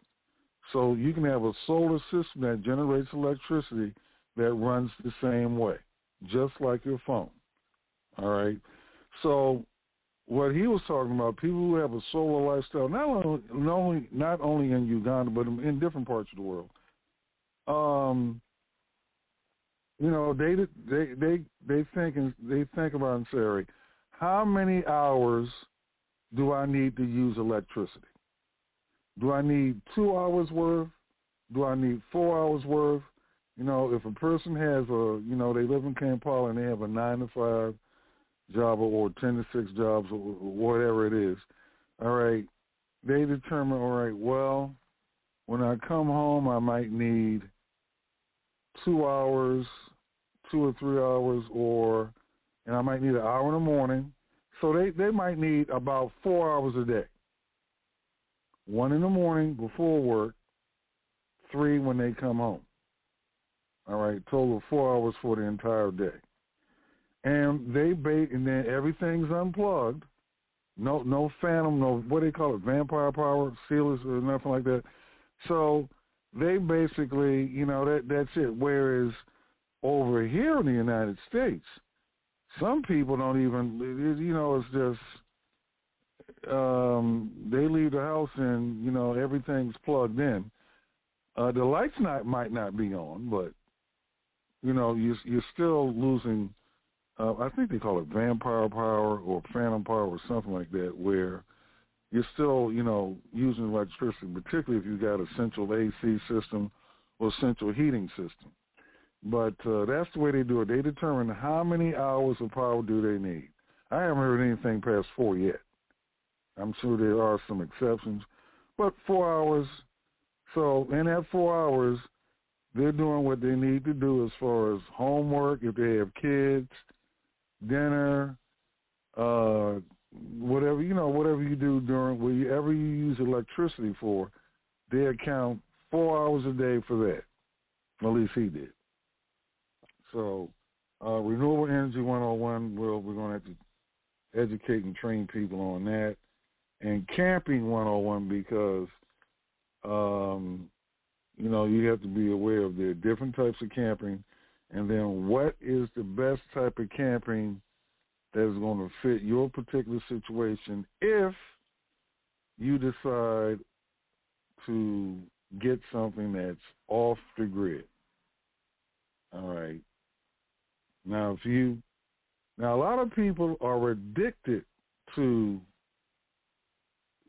So you can have a solar system that generates electricity that runs the same way, just like your phone. All right? So what he was talking about, people who have a solar lifestyle, not only in Uganda, but in different parts of the world, they think about and say, all right, how many hours do I need to use electricity? Do I need 2 hours worth? Do I need 4 hours worth? You know, if a person has they live in Kampala and they have a 9-to-5 job or 10-to-6 jobs or whatever it is, all right, they determine, all right, well, when I come home, I might need 2 hours, 2 or 3 hours, and I might need an hour in the morning. So they might need about 4 hours a day. 1 in the morning before work, 3 when they come home. All right, total of 4 hours for the entire day. And and then everything's unplugged. No phantom, no, what do they call it, vampire power, sealers or nothing like that. So they basically, that's it. Whereas over here in the United States, some people don't even, it's just, they leave the house and, everything's plugged in. The lights might not be on, but, you're still losing, I think they call it vampire power or phantom power or something like that, where you're still, using electricity, particularly if you've got a central AC system or central heating system. But that's the way they do it. They determine how many hours of power do they need. I haven't heard anything past 4 yet. I'm sure there are some exceptions, but 4 hours. So in that 4 hours, they're doing what they need to do as far as homework, if they have kids, dinner, whatever you do during whatever you use electricity for, they account 4 hours a day for that. At least he did. So Renewable Energy 101, we're going to have to educate and train people on that. And Camping 101 because, you have to be aware of there are different types of camping, and then what is the best type of camping that is going to fit your particular situation if you decide to get something that's off the grid. All right. Now, a lot of people are addicted to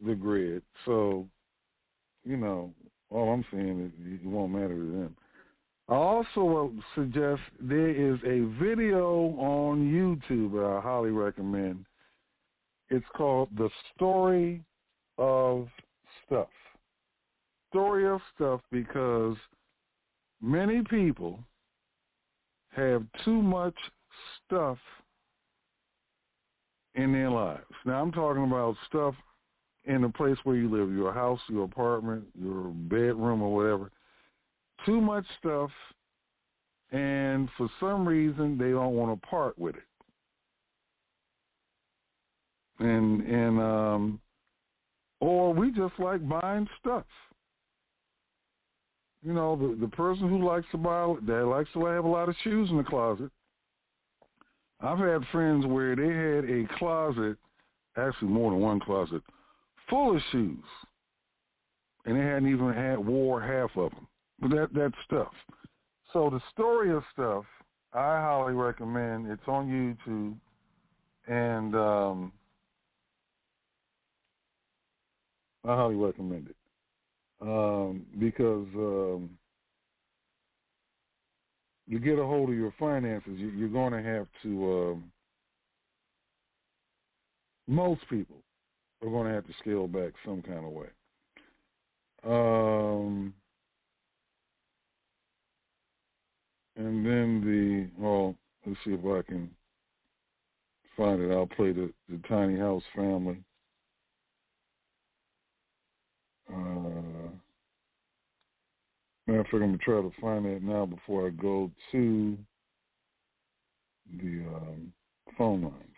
the grid, so, all I'm saying is it won't matter to them. I also suggest there is a video on YouTube that I highly recommend. It's called The Story of Stuff. Story of Stuff, because many people have too much stuff in their lives. Now, I'm talking about stuff in the place where you live, your house, your apartment, your bedroom, or whatever. Too much stuff, and for some reason, they don't want to part with it. Or we just like buying stuff. The person who likes to buy, that likes to have a lot of shoes in the closet. I've had friends where they had a closet, actually more than one closet, full of shoes, and they hadn't even wore half of them. But that's stuff. So The Story of Stuff, I highly recommend. It's on YouTube, and I highly recommend it. Because you get a hold of your finances, you're going to have to, most people are going to have to scale back some kind of way. And then let's see if I can find it. I'll play the Tiny House Family. Matter of fact, I'm going to try to find that now before I go to the phone lines.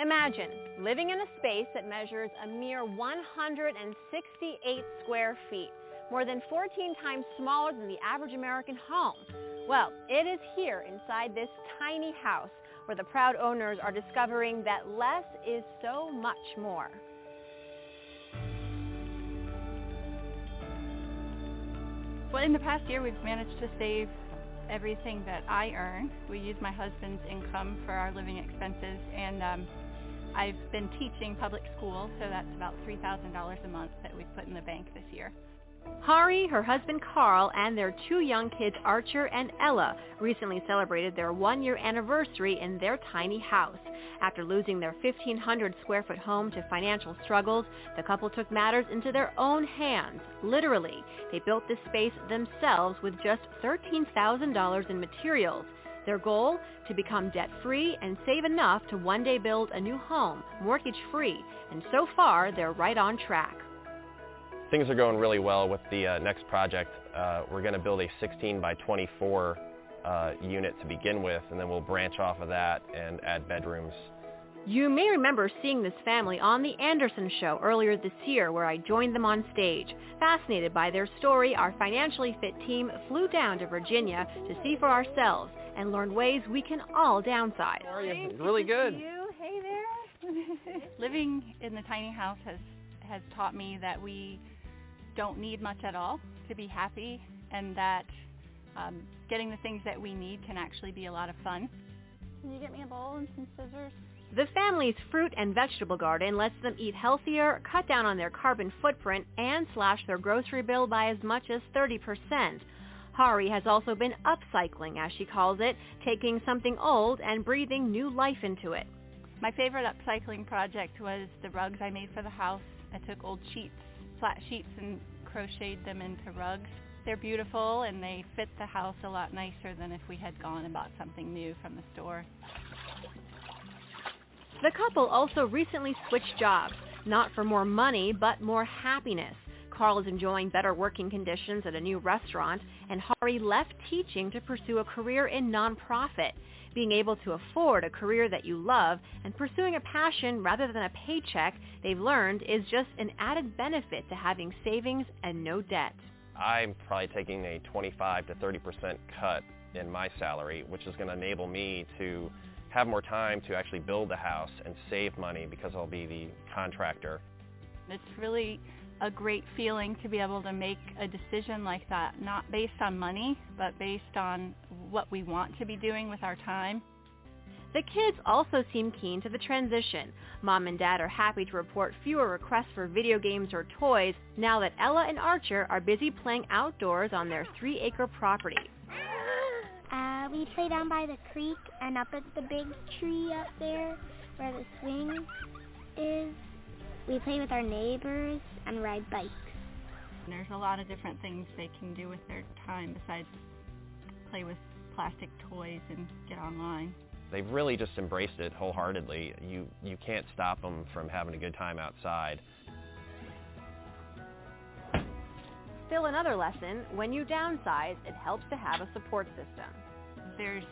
Imagine living in a space that measures a mere 168 square feet, more than 14 times smaller than the average American home. Well, it is here inside this tiny house where the proud owners are discovering that less is so much more. Well, in the past year, we've managed to save everything that I earn. We use my husband's income for our living expenses, and I've been teaching public school, so that's about $3,000 a month that we've put in the bank this year. Hari, her husband Carl, and their two young kids, Archer and Ella, recently celebrated their one-year anniversary in their tiny house. After losing their 1,500-square-foot home to financial struggles, the couple took matters into their own hands. Literally, they built this space themselves with just $13,000 in materials. Their goal? To become debt-free and save enough to one day build a new home, mortgage-free. And so far, they're right on track. Things are going really well with the next project. We're going to build a 16 by 24 unit to begin with, and then we'll branch off of that and add bedrooms. You may remember seeing this family on The Anderson Show earlier this year, where I joined them on stage. Fascinated by their story, our financially fit team flew down to Virginia to see for ourselves and learn ways we can all downsize. How are you? Really good. Hey there. Living in the tiny house has taught me that we don't need much at all to be happy, and that getting the things that we need can actually be a lot of fun. Can you get me a bowl and some scissors? The family's fruit and vegetable garden lets them eat healthier, cut down on their carbon footprint, and slash their grocery bill by as much as 30%. Hari has also been upcycling, as she calls it, taking something old and breathing new life into it. My favorite upcycling project was the rugs I made for the house. I took old sheets, flat sheets, and crocheted them into rugs. They're beautiful, and they fit the house a lot nicer than if we had gone and bought something new from the store. The couple also recently switched jobs, not for more money, but more happiness. Carl is enjoying better working conditions at a new restaurant, and Hari left teaching to pursue a career in nonprofit. Being able to afford a career that you love and pursuing a passion rather than a paycheck, they've learned, is just an added benefit to having savings and no debt. I'm probably taking a 25 to 30% cut in my salary, which is going to enable me to have more time to actually build the house and save money because I'll be the contractor. It's really a great feeling to be able to make a decision like that, not based on money, but based on what we want to be doing with our time. The kids also seem keen to the transition. Mom and Dad are happy to report fewer requests for video games or toys now that Ella and Archer are busy playing outdoors on their 3-acre property. We play down by the creek and up at the big tree up there where the swing is. We play with our neighbors and ride bikes. And there's a lot of different things they can do with their time besides play with plastic toys and get online. They've really just embraced it wholeheartedly. You can't stop them from having a good time outside. Still another lesson, when you downsize, it helps to have a support system. There's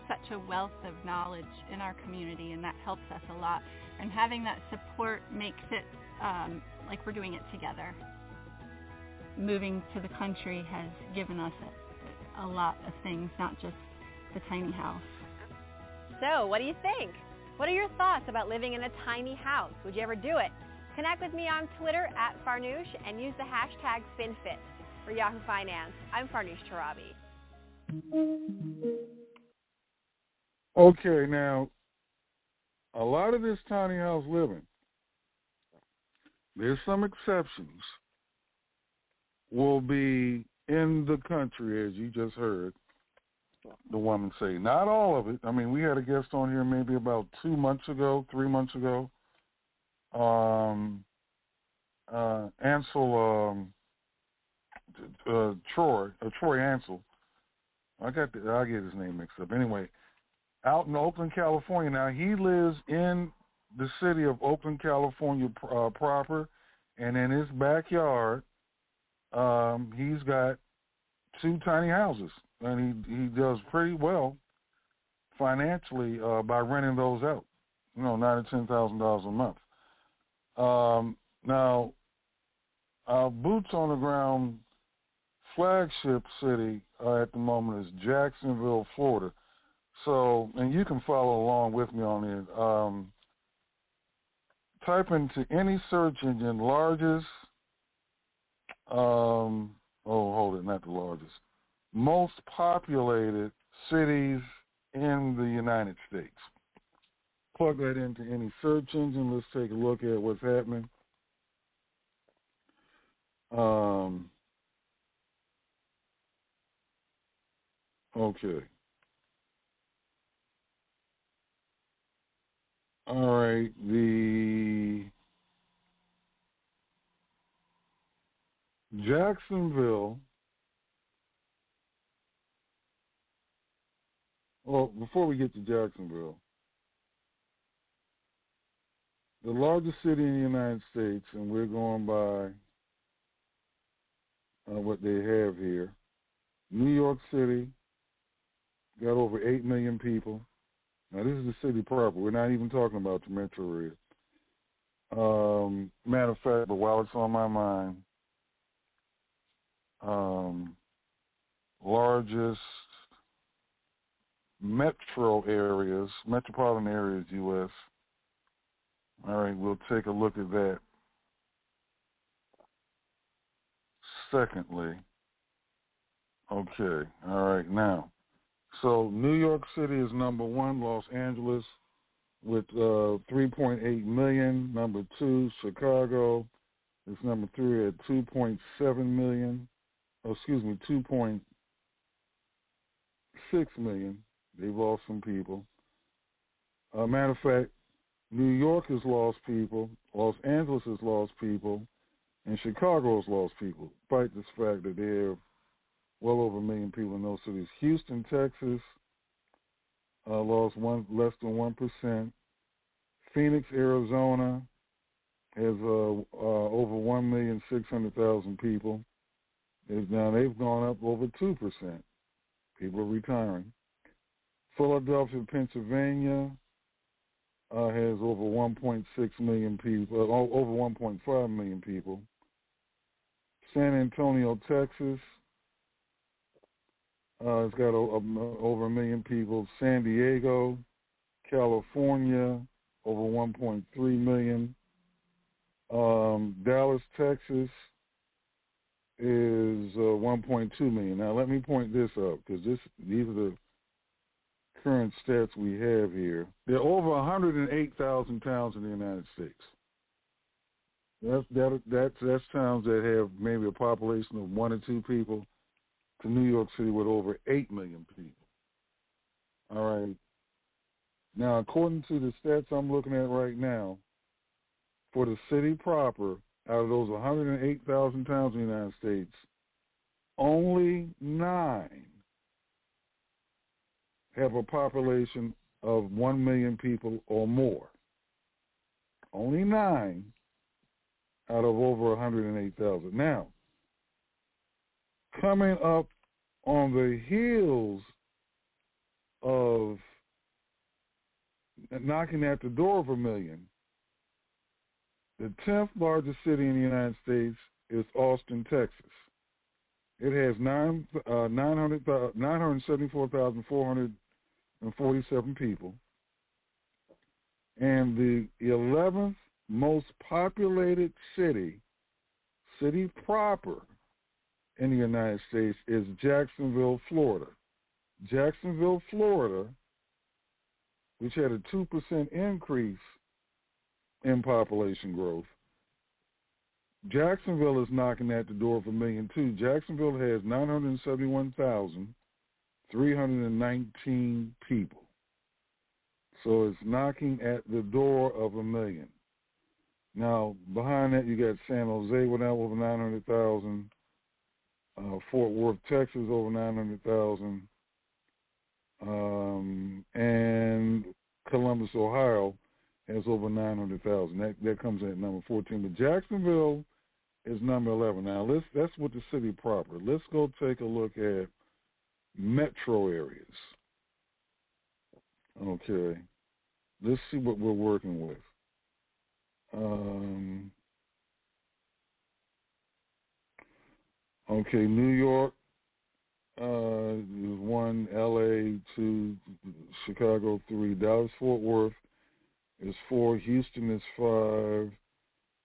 such a wealth of knowledge in our community, and that helps us a lot. And having that support makes it like we're doing it together. Moving to the country has given us a lot of things, not just the tiny house. So, what do you think? What are your thoughts about living in a tiny house? Would you ever do it? Connect with me on Twitter @Farnoosh and use the hashtag FinFit. For Yahoo Finance, I'm Farnoosh Tarabi. Okay, now, a lot of this tiny house living, there's some exceptions, will be in the country, as you just heard the woman say. Not all of it. I mean, we had a guest on here maybe about 3 months ago, Troy Ansel. I get his name mixed up. Anyway, out in Oakland, California. Now, he lives in the city of Oakland, California proper, and in his backyard, he's got 2 tiny houses, and he does pretty well financially by renting those out. $9,000 or $10,000 a month. Now, our boots on the ground flagship city at the moment is Jacksonville, Florida. So, and you can follow along with me on it. Type into any search engine, largest, not the largest, most populated cities in the United States. Plug that into any search engine. Let's take a look at what's happening. Okay. All right. The Jacksonville. Well, before we get to Jacksonville, the largest city in the United States, and we're going by what they have here. New York City got over 8 million people. Now, this is the city proper. We're not even talking about the metro area. Matter of fact, but while it's on my mind, largest metropolitan areas, U.S. All right, we'll take a look at that. Secondly, okay, all right, now, so New York City is number one, Los Angeles with 3.8 million. Number two, Chicago is number three at 2.7 million. 2.6 million. They've lost some people. Matter of fact, New York has lost people, Los Angeles has lost people, and Chicago has lost people, despite this fact that they have well over 1 million people in those cities. Houston, Texas, lost less than 1%. Phoenix, Arizona has over 1,600,000 people. They've gone up over 2%. People are retiring. Philadelphia, Pennsylvania has over 1.6 million people, over 1.5 million people. San Antonio, Texas, it's got over 1 million people. San Diego, California, over 1.3 million. Dallas, Texas is 1.2 million. Now, let me point this out, because these are the current stats we have here. There are over 108,000 towns in the United States. That's towns that have maybe a population of 1 or 2 people, to New York City with over 8 million people. All right. Now, according to the stats I'm looking at right now, for the city proper, out of those 108,000 towns in the United States, only 9 have a population of 1 million people or more. Only 9 out of over 108,000. Now, coming up on the heels of knocking at the door of 1 million, the 10th largest city in the United States is Austin, Texas. It has 974,447 people. And the 11th most populated city proper in the United States is Jacksonville, Florida. Jacksonville, Florida, which had a 2% increase in population growth. Jacksonville is knocking at the door of 1 million too. Jacksonville has 971,319 people. So it's knocking at the door of 1 million. Now, behind that, you got San Jose with now over 900,000. Fort Worth, Texas, over 900,000. And Columbus, Ohio, has over 900,000. That comes in at number 14. But Jacksonville is number 11. Now, that's with the city proper. Let's go take a look at metro areas. Okay. let's see what we're working with. Okay, New York is 1, LA 2, Chicago 3, Dallas Fort Worth is 4, Houston is 5.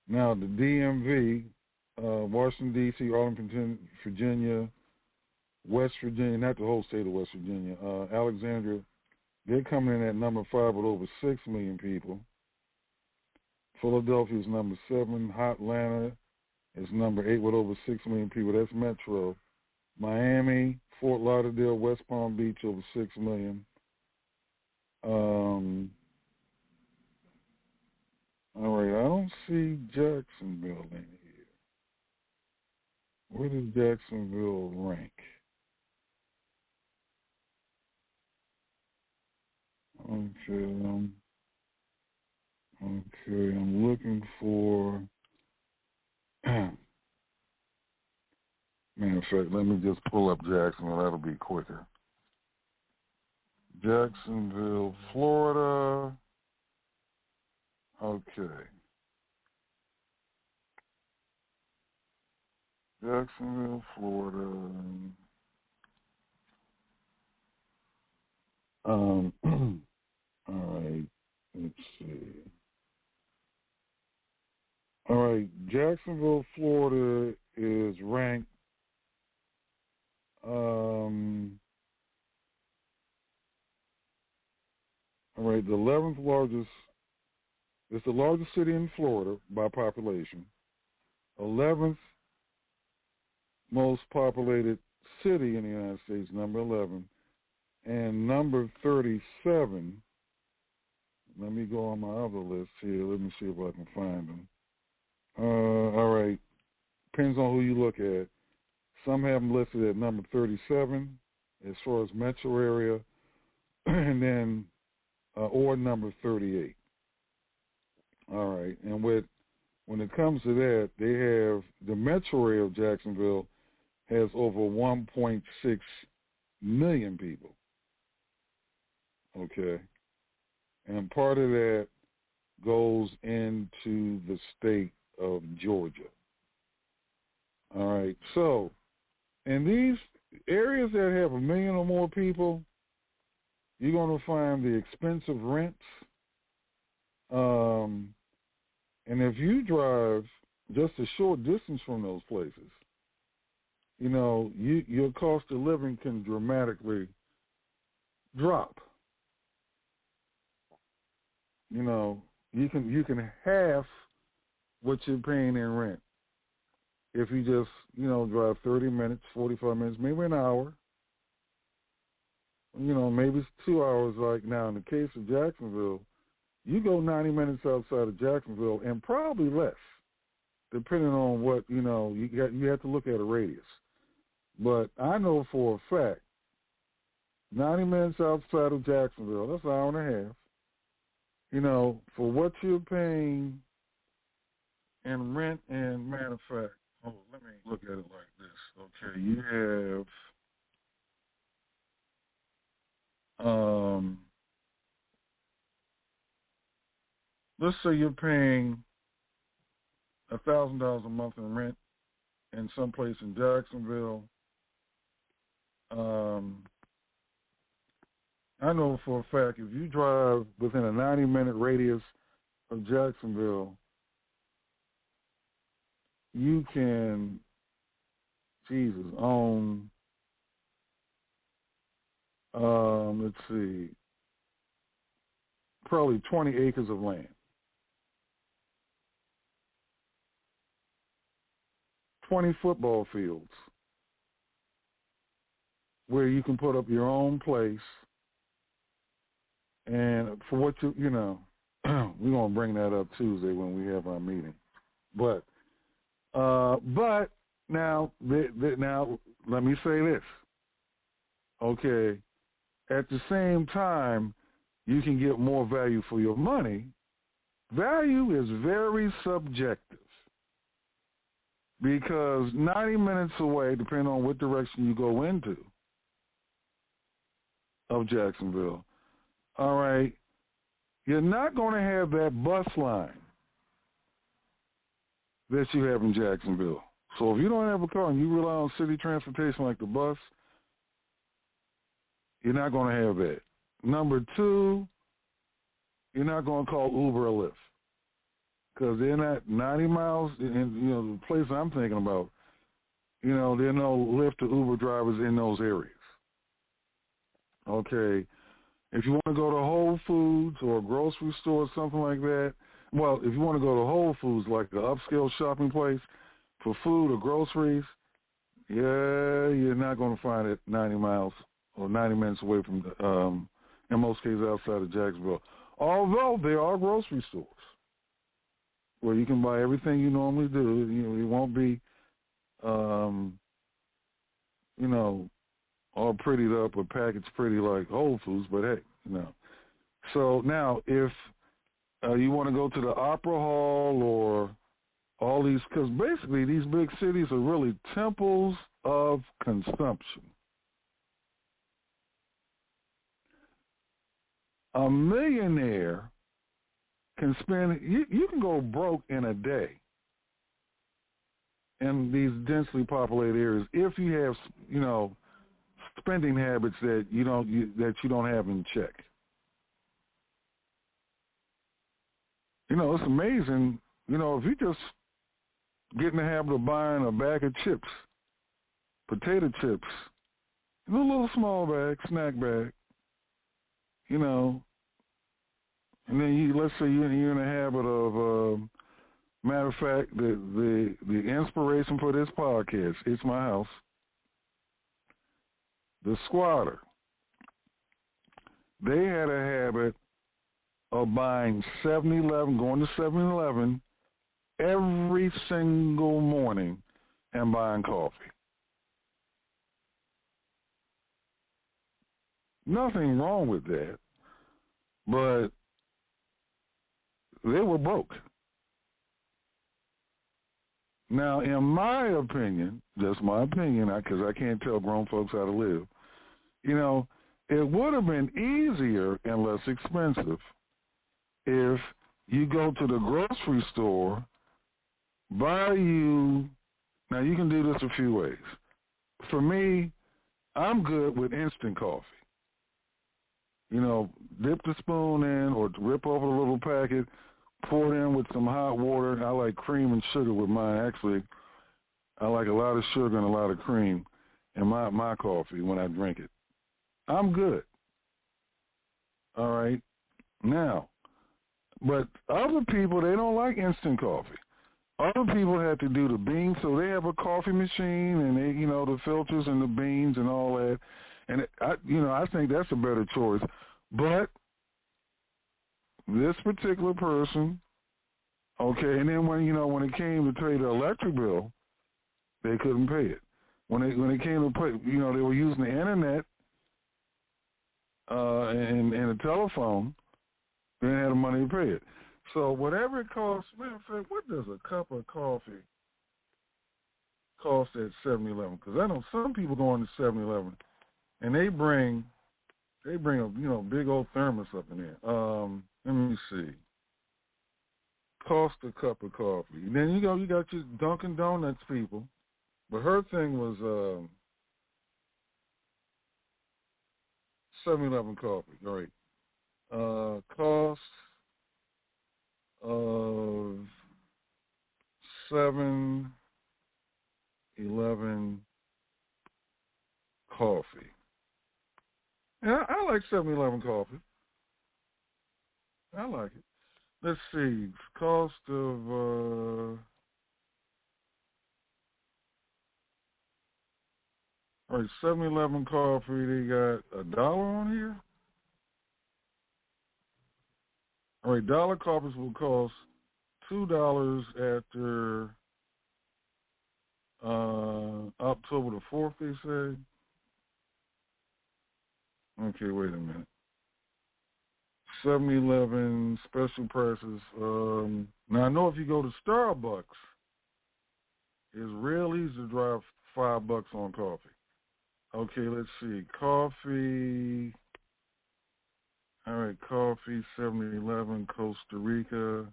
Now the DMV, Washington D.C., Arlington, Virginia, West Virginia, not the whole state of West Virginia, Alexandria, they're coming in at number 5 with over 6 million people. Philadelphia is number 7. Atlanta is number 8 with over 6 million people. That's Metro. Miami, Fort Lauderdale, West Palm Beach, over 6 million. All right, I don't see Jacksonville in here. Where does Jacksonville rank? Okay, I'm looking for. Matter of fact, let me just pull up Jacksonville. That'll be quicker. Jacksonville, Florida. Okay. Jacksonville, Florida. All right. Let's see. All right. Jacksonville, Florida is ranked. All right. The 11th largest. It's the largest city in Florida by population. 11th most populated city in the United States, number 11. And number 37, let me go on my other list here. Let me see if I can find them. All right. Depends on who you look at. Some have them listed at number 37 as far as metro area, and then, or number 38. All right. And when it comes to that, they have the metro area of Jacksonville has over 1.6 million people. Okay. And part of that goes into the state of Georgia. All right. So, in these areas that have 1 million or more people, you're going to find the expensive rents. And if you drive just a short distance from those places, you know, your cost of living can dramatically drop. You know, you can half what you're paying in rent if you just, you know, drive 30 minutes, 45 minutes, maybe an hour. You know, maybe it's 2 hours. Like now, in the case of Jacksonville, you go 90 minutes outside of Jacksonville, and probably less, depending on what, you know, you have to look at a radius. But I know for a fact, 90 minutes outside of Jacksonville, that's an hour and a half. You know, for what you're paying in rent, and matter of fact, let me look at it like this. Okay, you have, let's say you're paying $1,000 a month in rent in some place in Jacksonville. I know for a fact if you drive within a 90-minute radius of Jacksonville, you can, own, let's see, probably 20 acres of land. 20 football fields where you can put up your own place. And for what you know, we're going to bring that up Tuesday when we have our meeting. But now let me say this. Okay, at the same time, you can get more value for your money. Value is very subjective because 90 minutes away, depending on what direction you go into of Jacksonville, all right, You're not going to have that bus line that you have in Jacksonville. So if you don't have a car and you rely on city transportation like the bus, you're not going to have that. Number two, you're not going to call Uber or Lyft because they're not 90 miles. And the place I'm thinking about, there are no Lyft or Uber drivers in those areas. Okay, if you want to go to Whole Foods or a grocery store or something like that, well, if you want to go to Whole Foods, like the upscale shopping place for food or groceries, you're not going to find it 90 miles or 90 minutes away from, in most cases, outside of Jacksonville. Although there are grocery stores where you can buy everything you normally do. It won't be, all prettied up or packaged pretty like Whole Foods, but hey, So now, if you want to go to the Opera Hall or all these, because basically these big cities are really temples of consumption. A millionaire can spend, you can go broke in a day in these densely populated areas if you have, spending habits that you don't have in check. It's amazing, if you just get in the habit of buying a bag of chips, potato chips, in a little small bag, snack bag, and then let's say you're in the habit of, matter of fact, the inspiration for this podcast, It's My House, the Squatter, they had a habit of buying 7-Eleven, going to 7-Eleven every single morning and buying coffee. Nothing wrong with that, but they were broke. Now, in my opinion, just my opinion, because I can't tell grown folks how to live, it would have been easier and less expensive if you go to the grocery store, now you can do this a few ways. For me, I'm good with instant coffee. Dip the spoon in or rip over the little packet, pour it in with some hot water. I like cream and sugar with mine. Actually, I like a lot of sugar and a lot of cream in my coffee when I drink it. I'm good. All right. Now, but other people, they don't like instant coffee. Other people have to do the beans, so they have a coffee machine and they, the filters and the beans and all that. And I think that's a better choice. But this particular person, okay, and then when it came to pay the electric bill, they couldn't pay it. When it came to pay, they were using the internet and the telephone, they didn't have the money to pay it. So whatever it costs, matter of fact, what does a cup of coffee cost at 7-Eleven? Because I know some people go into 7-Eleven and they bring a big old thermos up in there. Let me see. Cost a cup of coffee. And then you got your Dunkin' Donuts people, but her thing was 7-Eleven coffee. All right. Cost of 7-Eleven coffee. Yeah, I like 7-Eleven coffee. I like it. Let's see. Cost of all right, 7-Eleven coffee, they got $1 on here. All right, dollar coffees will cost $2 after October the 4th, they say. Okay, wait a minute. 7-Eleven special prices. Now, I know if you go to Starbucks, it's real easy to drive $5 on coffee. Okay, let's see. Coffee. All right, coffee, 7-Eleven, Costa Rica.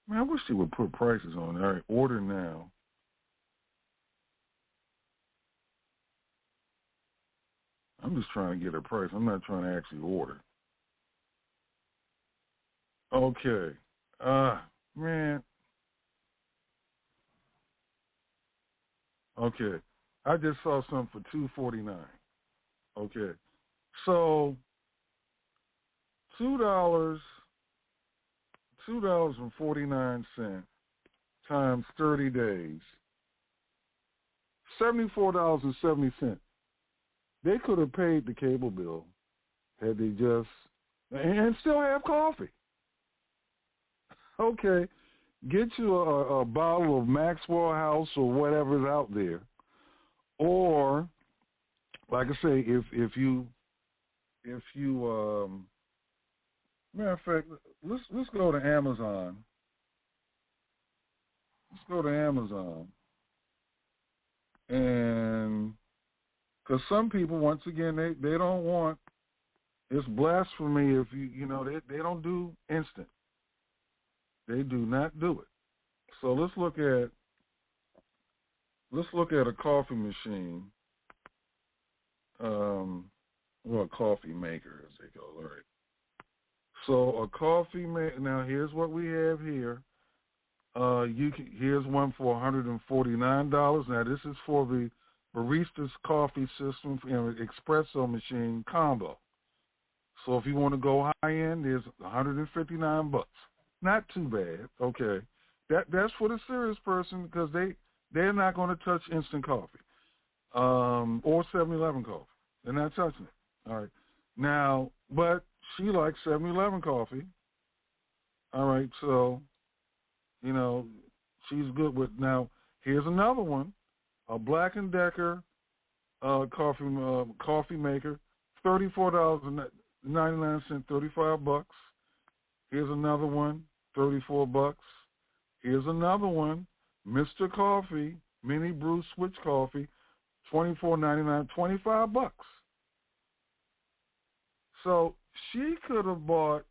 Man, I wish they would put prices on it. All right, order now. I'm just trying to get a price. I'm not trying to actually order. Okay. Man. Okay. I just saw something for $2.49. Okay. So $2.49 times 30 days. $74.70. They could have paid the cable bill had they just, and still have coffee. Okay, get you a bottle of Maxwell House or whatever's out there, or like I say, if you matter of fact, let's go to Amazon. Let's go to Amazon, and because some people, once again, they don't want. It's blasphemy if they don't do instant. They do not do it. So let's look at a coffee machine. A coffee maker, as they call it. All right. So a coffee maker. Now here's what we have here. Here's one for $149. Now this is for the Barista's Coffee System Espresso Machine Combo. So if you want to go high end, there's $159. Not too bad. Okay, that's for the serious person because they're not going to touch instant coffee, or 7-Eleven coffee. They're not touching it. All right. Now, but she likes 7-Eleven coffee. All right, so she's good with. Now here's another one, a Black & Decker coffee maker, $34.99, $35. Here's another one, $34. Here's another one, Mr. Coffee Mini Brew Switch Coffee, $24.99, $25. So she could have bought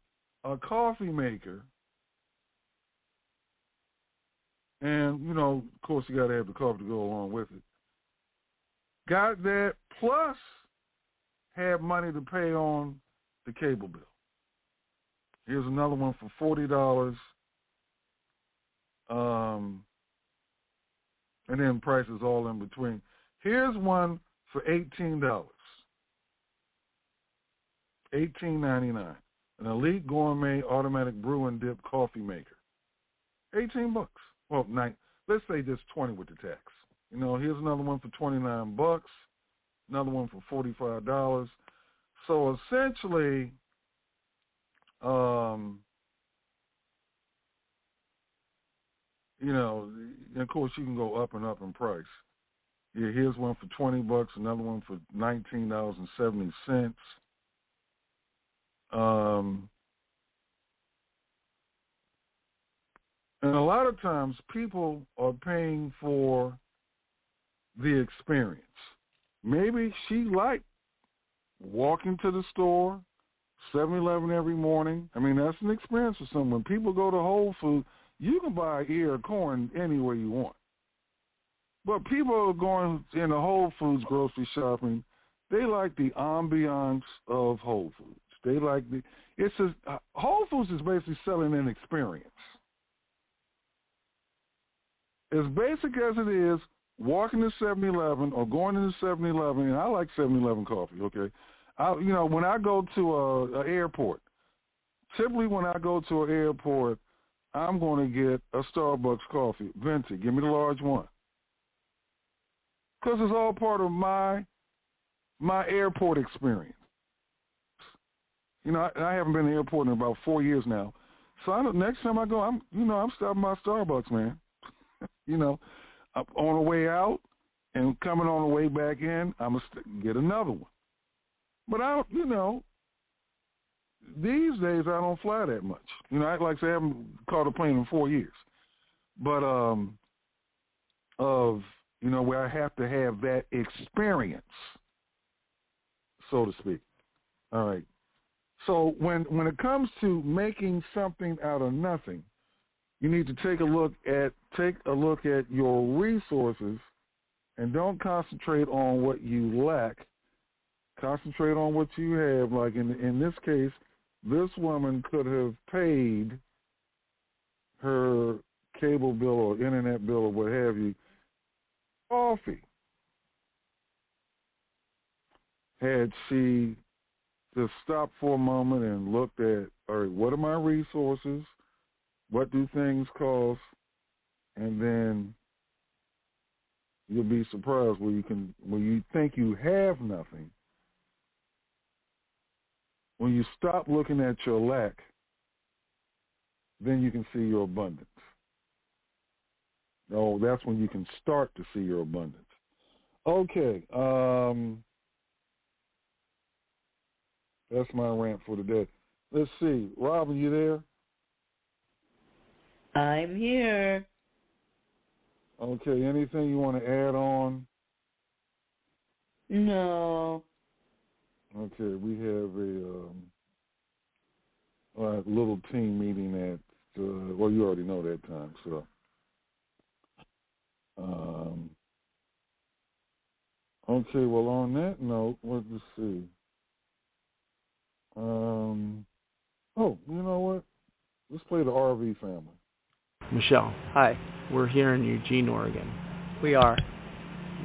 a coffee maker, and of course you got to have the coffee to go along with it. Got that, plus have money to pay on the cable bill. Here's another one for $40. And then prices all in between. Here's one for $18. $18.99. An Elite Gourmet Automatic Brew and Dip Coffee Maker. $18. Well, let's say just 20 with the tax. Here's another one for $29. Another one for $45. So essentially, and of course you can go up and up in price. Yeah, here's one for $20, another one for $19.70. And a lot of times people are paying for the experience. Maybe she liked walking to the store, 7-Eleven every morning. I mean, that's an experience for someone. People go to Whole Foods. You can buy an ear of corn anywhere you want. But people are going into Whole Foods grocery shopping. They like the ambiance of Whole Foods. They like Whole Foods is basically selling an experience. As basic as it is, walking to 7-Eleven or going into 7-Eleven, and I like 7-Eleven coffee, okay? When I go to an airport, typically when I go to an airport, I'm going to get a Starbucks coffee, venti. Give me the large one. Because it's all part of my airport experience. I haven't been to the airport in about 4 years now. So next time I go, I'm stopping by Starbucks, man. On the way out and coming on the way back in, I'm going to get another one. But these days I don't fly that much. I haven't caught a plane in 4 years. But where I have to have that experience. so to speak. All right. So when it comes to making something out of nothing, you need to take a look at your resources, and don't concentrate on what you lack. Concentrate on what you have. Like in this case, this woman could have paid her cable bill or internet bill or what have you, coffee, had she just stopped for a moment and looked at, all right, what are my resources? What do things cost? And then you'll be surprised when you think you have nothing. When you stop looking at your lack, then you can see your abundance. Oh, that's when you can start to see your abundance. Okay. That's my rant for today. Let's see. Robin, you there? I'm here. Okay. Anything you want to add on? No. Okay. We have a little team meeting at, well, you already know that time, so. Okay. Well, on that note, let's see. Oh, you know what? Let's play the RV family. Michelle. Hi. We're here in Eugene, Oregon. We are.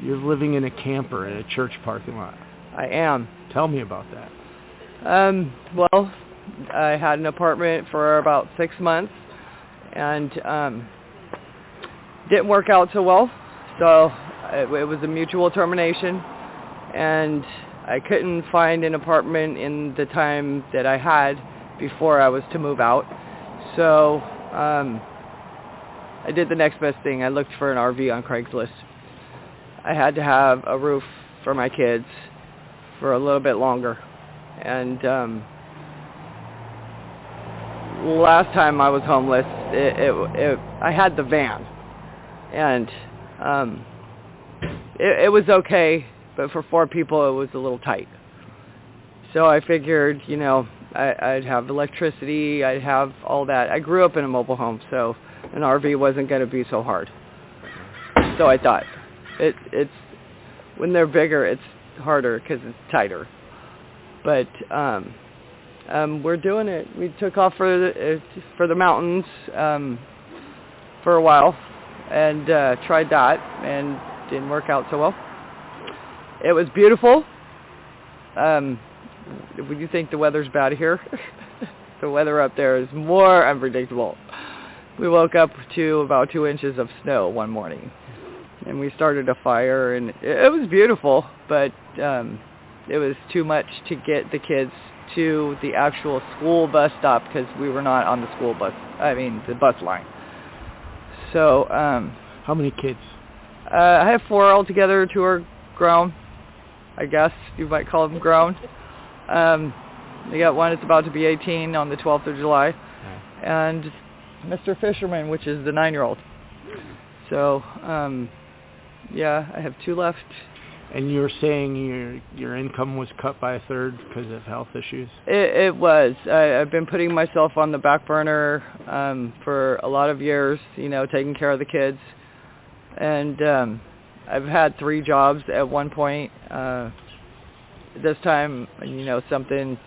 You're living in a camper in a church parking lot. I am. Tell me about that. Well, I had an apartment for about 6 months, and didn't work out so well. So it was a mutual termination, and I couldn't find an apartment in the time that I had before I was to move out. So I did the next best thing. I looked for an RV on Craigslist. I had to have a roof for my kids for a little bit longer. And last time I was homeless, I had the van. And it was okay, but for 4 people it was a little tight. So I figured, I'd have electricity, I'd have all that. I grew up in a mobile home, so an RV wasn't going to be so hard. So I thought, it's when they're bigger, it's harder because it's tighter. But we're doing it. We took off for the mountains for a while and tried that, and didn't work out so well. It was beautiful. Would you think the weather's bad here? The weather up there is more unpredictable. We woke up to about 2 inches of snow one morning, and we started a fire, and it was beautiful, but it was too much to get the kids to the actual school bus stop because we were not on the the bus line. So, how many kids? I have 4 altogether. 2 are grown. I guess you might call them grown. We got one that's about to be 18 on the 12th of July, and Mr. Fisherman, which is the 9-year-old. So, yeah, I have 2 left. And you're saying your income was cut by a third because of health issues? It was. I've been putting myself on the back burner for a lot of years, taking care of the kids. And I've had 3 jobs at one point. This time, something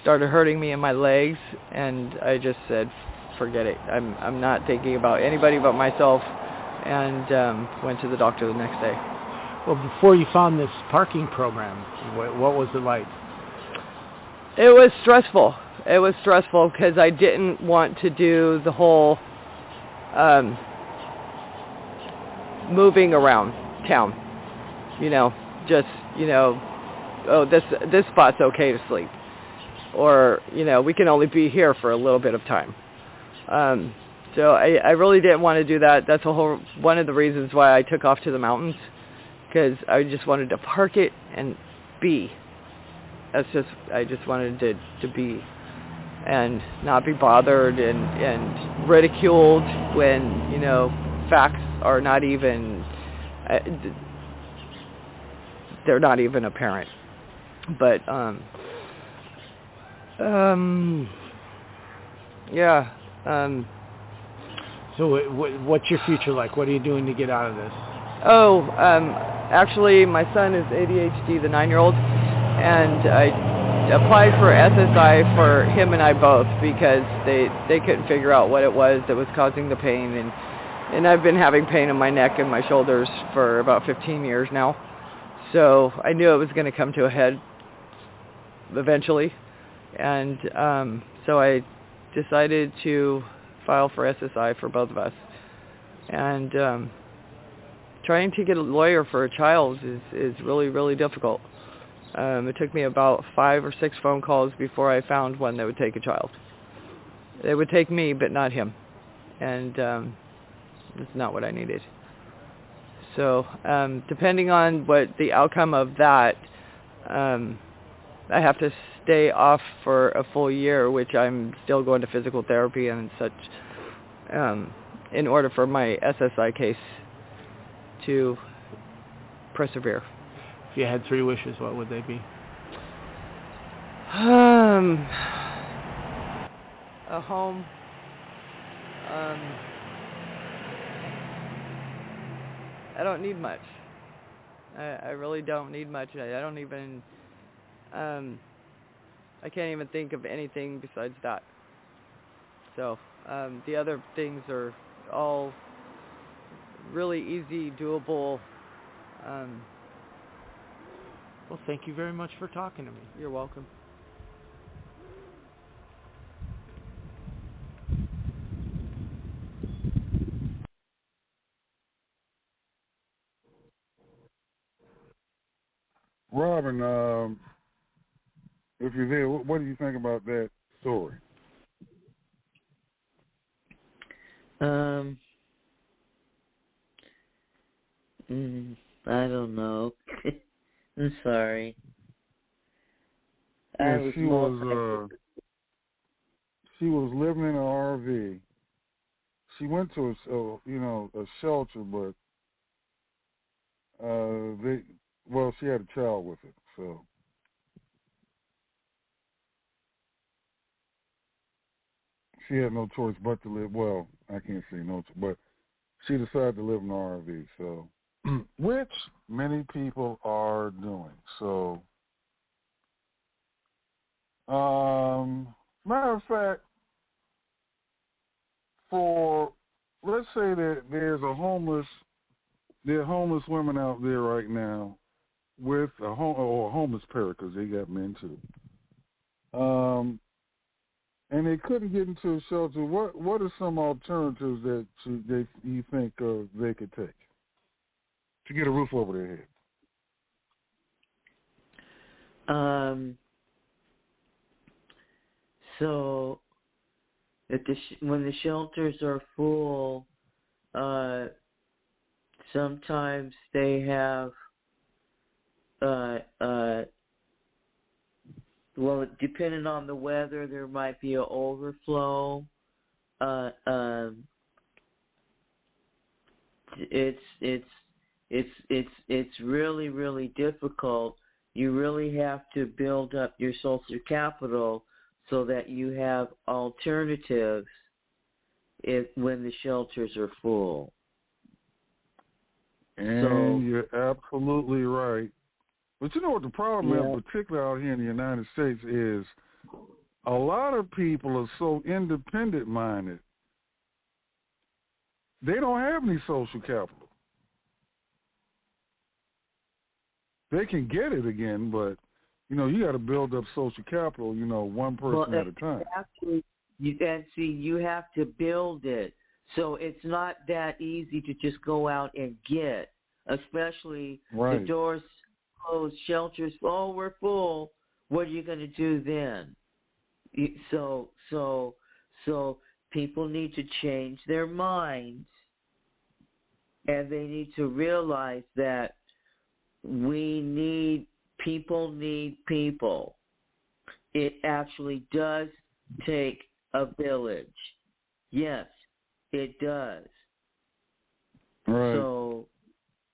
started hurting me in my legs, and I just said, forget it. I'm not thinking about anybody but myself, and went to the doctor the next day. Well, before you found this parking program, what was it like? It was stressful. It was stressful because I didn't want to do the whole moving around town. Oh, this spot's okay to sleep. Or, we can only be here for a little bit of time. So I really didn't want to do that. That's one of the reasons why I took off to the mountains, because I just wanted to park it and be. I just wanted to be and not be bothered and ridiculed when, facts are not even, they're not even apparent. But yeah. So what's your future like? What are you doing to get out of this? Oh, actually, my son is ADHD, the 9-year-old, and I applied for SSI for him and I both because they couldn't figure out what it was that was causing the pain, and I've been having pain in my neck and my shoulders for about 15 years now. So I knew it was going to come to a head eventually, and so I decided to file for SSI for both of us. And trying to get a lawyer for a child is really, really difficult. It took me about 5 or 6 phone calls before I found one that would take a child. It would take me, but not him. And it's not what I needed. So depending on what the outcome of that, I have to stay off for a full year, which I'm still going to physical therapy and such, in order for my SSI case to persevere. If you had 3 wishes, what would they be? A home. I don't need much. I really don't need much. I don't even. I can't even think of anything besides that. So the other things are all really easy, doable. Well, thank you very much for talking to me. You're welcome. Robin, if you're there, what do you think about that story? I don't know. I'm sorry. Yeah, she was living in an RV. She went to a shelter, but she had a child with it, so she had no choice but to live. Well, I can't say no, but she decided to live in an RV. So, which many people are doing. So, matter of fact, let's say that there are homeless women out there right now with a homeless pair, because they got men too. And they couldn't get into a shelter. What are some alternatives that you think they could take to get a roof over their head? So, when the shelters are full, sometimes they have, well, depending on the weather, there might be an overflow. It's really, really difficult. You really have to build up your social capital so that you have alternatives when the shelters are full. And you're absolutely right. But you know what the problem is, particularly out here in the United States, is a lot of people are so independent-minded, they don't have any social capital. They can get it again, but, you got to build up social capital, one person at a time. You have to build it. So it's not that easy to just go out and get, especially the doors closed, shelters, we're full. What are you going to do then? So people need to change their minds, and they need to realize that people need people. It actually does take a village. Yes, it does. Right. So,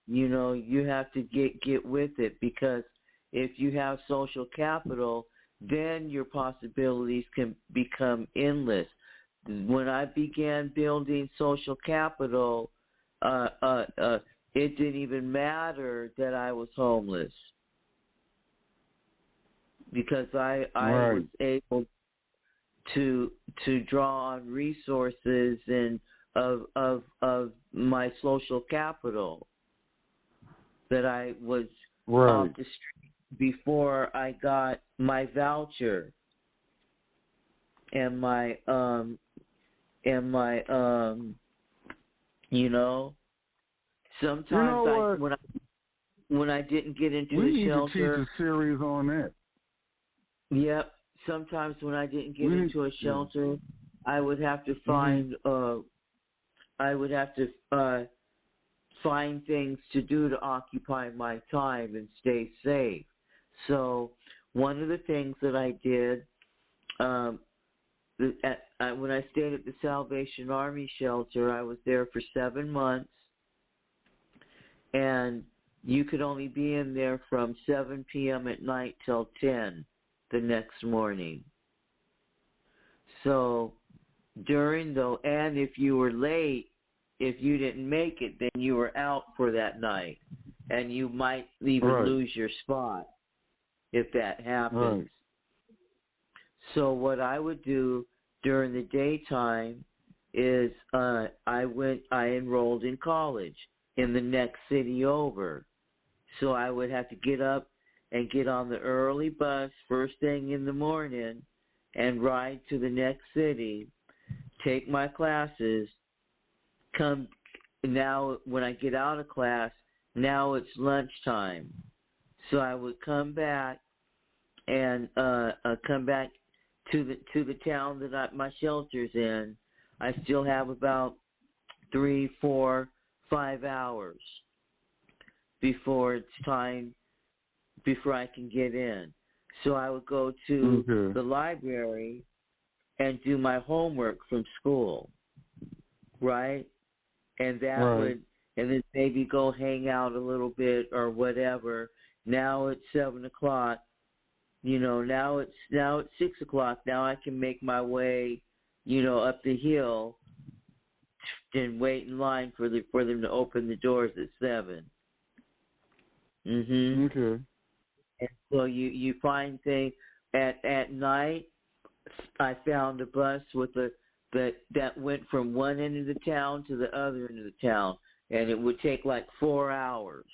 you have to get with it, because if you have social capital, then your possibilities can become endless. When I began building social capital, it didn't even matter that I was homeless, because I was able to draw on resources and of my social capital that I was off the street before I got my voucher and my sometimes when I didn't get into the shelter, we need to teach a series on that. Yep. Sometimes when I didn't get into a shelter, I would have to find find things to do to occupy my time and stay safe. So one of the things that I did when I stayed at the Salvation Army shelter, I was there for 7 months, and you could only be in there from 7 p.m. at night till 10 the next morning. So and if you were late, if you didn't make it, then you were out for that night, and you might even lose your spot if that happens. Right. So what I would do during the daytime is I enrolled in college in the next city over. So I would have to get up and get on the early bus first thing in the morning and ride to the next city, take my classes, now when I get out of class, now it's lunchtime. So I would come back and come back to the town that my shelter's in. I still have about 3, 4, 5 hours before it's time, before I can get in. So I would go to the library and do my homework from school, right? And that would, and then maybe go hang out a little bit or whatever. Now it's 7 o'clock. Now it's 6 o'clock. Now I can make my way, up the hill and wait in line for them to open the doors at 7. Okay. And so you find things at night. I found a bus that went from one end of the town to the other end of the town, and it would take like 4 hours,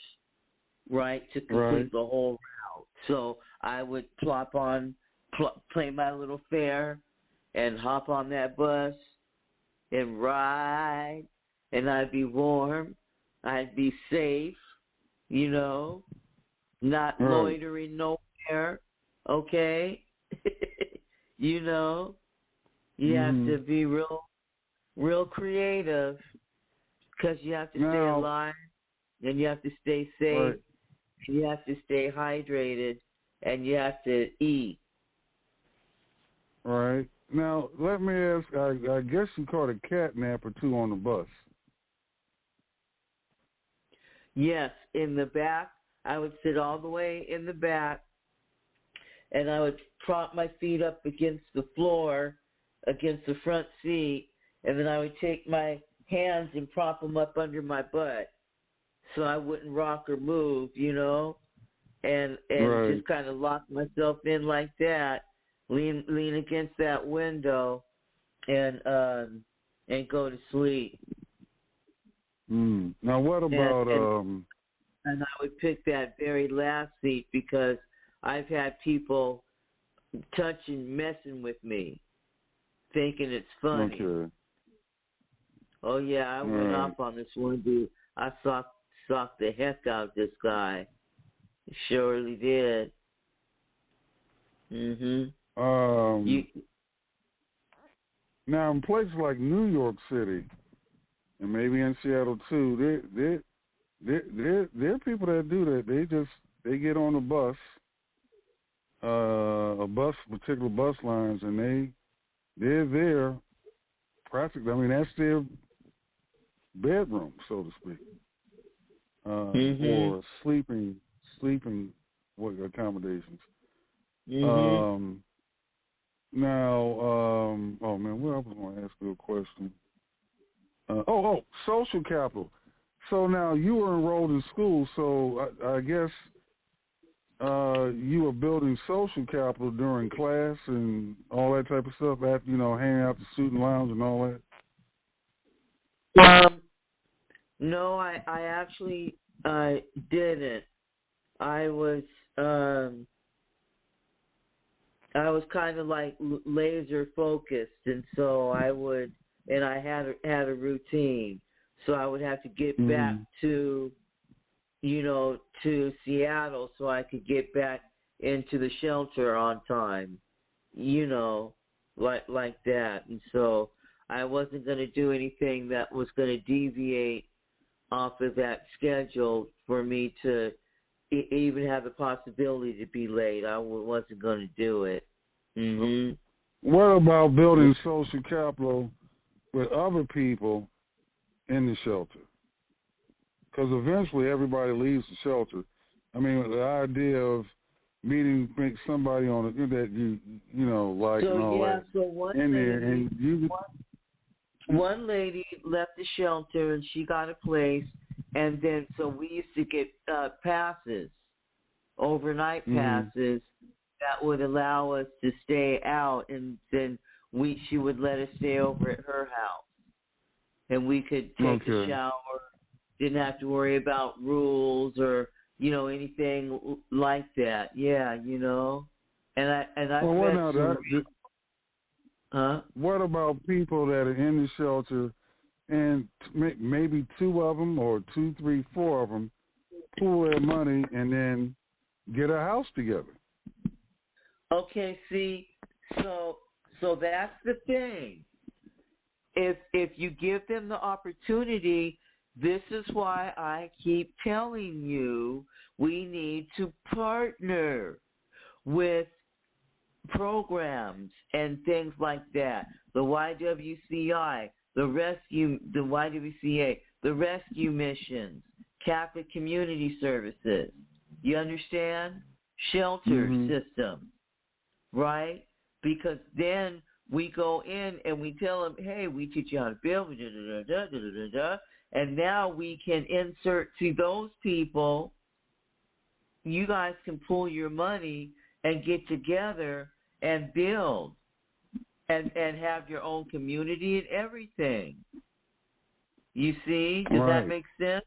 right, to complete the whole route. So I would play my little fare, and hop on that bus and ride, and I'd be warm, I'd be safe, not loitering nowhere, okay? You have to be real creative, because you have to stay alive, and you have to stay safe, and you have to stay hydrated, and you have to eat. Right. Now, let me ask, I guess you caught a cat nap or two on the bus. Yes, in the back. I would sit all the way in the back, and I would prop my feet up against the floor, against the front seat, and then I would take my hands and prop them up under my butt so I wouldn't rock or move, and just kind of lock myself in like that, lean against that window, and go to sleep. Now, what about and I would pick that very last seat because I've had people touching, messing with me, thinking it's funny. Okay. Oh yeah, I went off on this one dude. I socked the heck out of this guy. Surely did. Now, in places like New York City, and maybe in Seattle too, there are people that do that. They get on a bus, particular bus lines, and they're there practically. I mean, that's their bedroom, so to speak, or sleeping what accommodations. Mm-hmm. Now, oh man, what I was going to ask you a question. Social capital. So now you were enrolled in school, so I guess you were building social capital during class and all that type of stuff. After hanging out the student lounge and all that. No, I actually didn't. I was kind of like laser focused, and so I had a routine. So I would have to get back to Seattle so I could get back into the shelter on time, like that. And so I wasn't going to do anything that was going to deviate off of that schedule for me to even have the possibility to be late. I wasn't going to do it. Mm-hmm. What about building social capital with other people in the shelter? Because eventually everybody leaves the shelter. I mean, the idea of meeting somebody on it that you like so, and all yeah, that so one in lady, there, and you. One lady left the shelter and she got a place, and then so we used to get passes, overnight passes that would allow us to stay out, and then she would let us stay over at her house, and we could take a shower. Didn't have to worry about rules or anything like that. Yeah, and I What about people that are in the shelter and maybe two of them or 2, 3, 4 of them pool their money and then get a house together? Okay, see, so that's the thing. If you give them the opportunity, this is why I keep telling you we need to partner with programs and things like that. The YWCI, the YWCA, the rescue missions, Catholic community services. You understand? Shelter system, right? Because then we go in and we tell them, hey, we teach you how to build, and now we can insert to those people. You guys can pull your money and get together and build and have your own community and everything. You see? Does that make sense?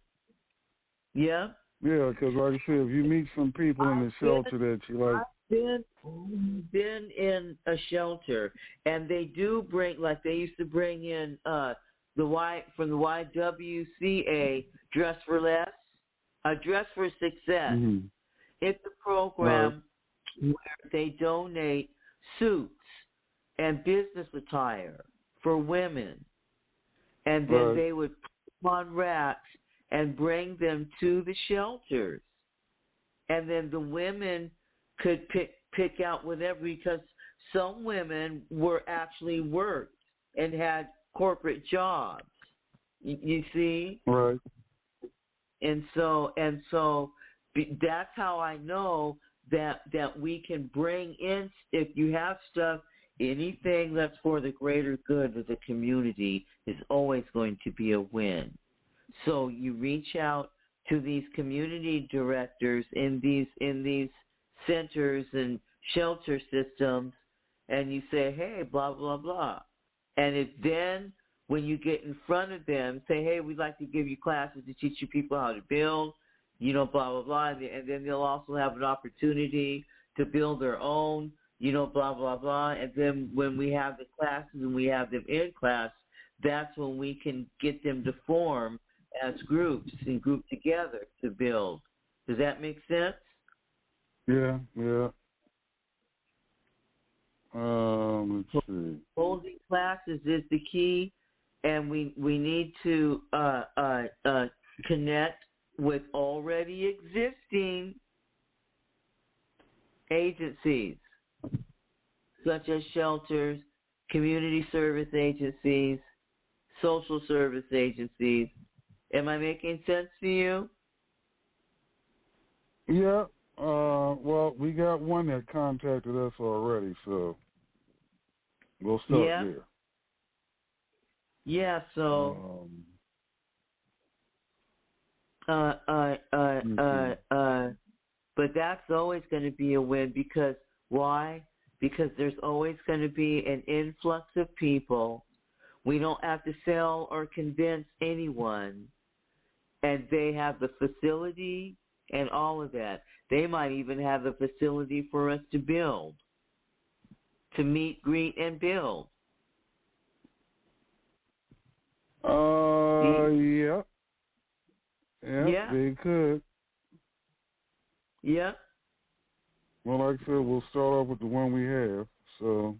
Yeah? Yeah, because like I said, if you meet some people in the shelter that you like. I've been in a shelter, and they do bring, like they used to bring in from the YWCA, Dress for Less, Dress for Success. It's a program where they donate suits and business attire for women, and then they would put them on racks and bring them to the shelters, and then the women could pick out whatever, because some women were actually worked and had corporate jobs. You see? Right. And so that's how I know that we can bring in, if you have stuff, anything that's for the greater good of the community is always going to be a win. So you reach out to these community directors in these centers and shelter systems, and you say, hey, blah, blah, blah. And if then when you get in front of them, say, hey, we'd like to give you classes to teach you people how to build, blah, blah, blah. And then they'll also have an opportunity to build their own, blah, blah, blah. And then when we have the classes and we have them in class, that's when we can get them to form as groups and group together to build. Does that make sense? Yeah. Let's see. Holding classes is the key, and we need to connect with already existing agencies, such as shelters, community service agencies, social service agencies. Am I making sense to you? Yeah, Well, we got one that contacted us already, so we'll start there. Yeah, so but that's always going to be a win because why? Because there's always going to be an influx of people. We don't have to sell or convince anyone, and they have the facility and all of that. They might even have the facility for us to build, to meet, greet, and build. Yeah. Yeah, they could. Yeah. Well, like I said, we'll start off with the one we have. So,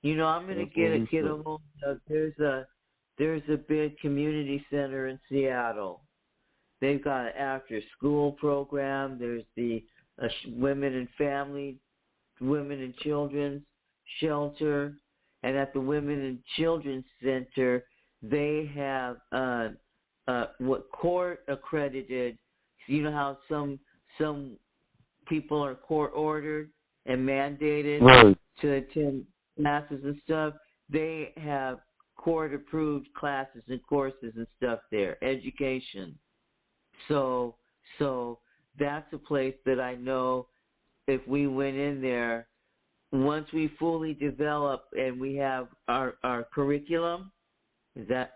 I'm going to get a hold of. There's a big community center in Seattle. They've got an after-school program. There's the women and children's shelter, and at the Women and Children's Center, they have what court accredited. You know how some people are court ordered and mandated to attend classes and stuff. They have court approved classes and courses and stuff there, education. So that's a place that I know if we went in there, once we fully develop and we have our curriculum, is that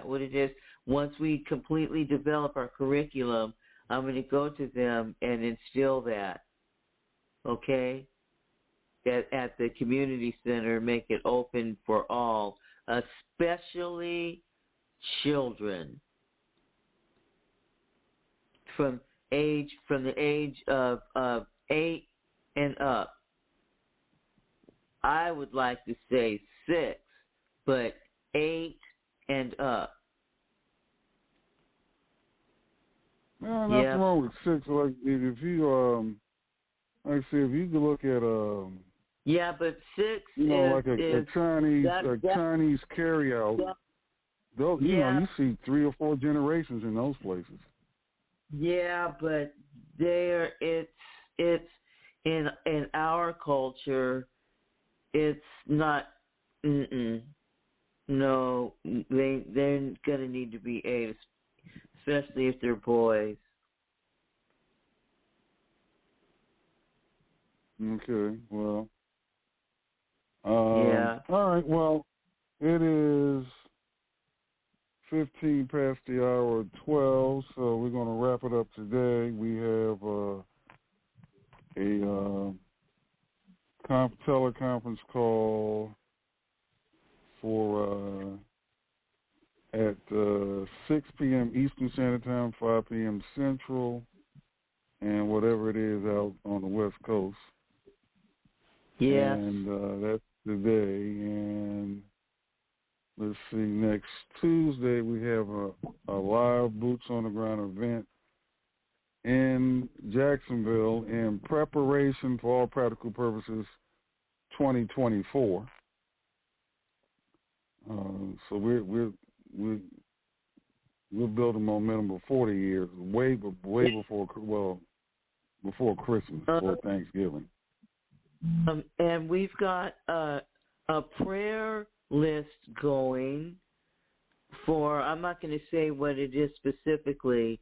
what it is? Once we completely develop our curriculum, I'm going to go to them and instill that, okay, at the community center, make it open for all, especially children from the age of 8 and up. I would like to say 6, but 8 and up. No, nothing wrong with 6. Like if you like I said, if you could look at yeah, but 6 like a Chinese carryout. Those, you see 3 or 4 generations in those places. Yeah, but it's in our culture, it's not. No, they're gonna need to be 8, especially if they're boys. Okay, well. All right, well, it is 15 past the hour of 12, so we're going to wrap it up today. We have a teleconference call for at 6 p.m. Eastern Standard Time, 5 p.m. Central, and whatever it is out on the West Coast. Yeah. And that's today. And let's see, next Tuesday we have a live Boots on the Ground event in Jacksonville in preparation for all practical purposes 2024. So we're building momentum before the year, way before Christmas or Thanksgiving. And we've got a prayer list going for, I'm not going to say what it is specifically,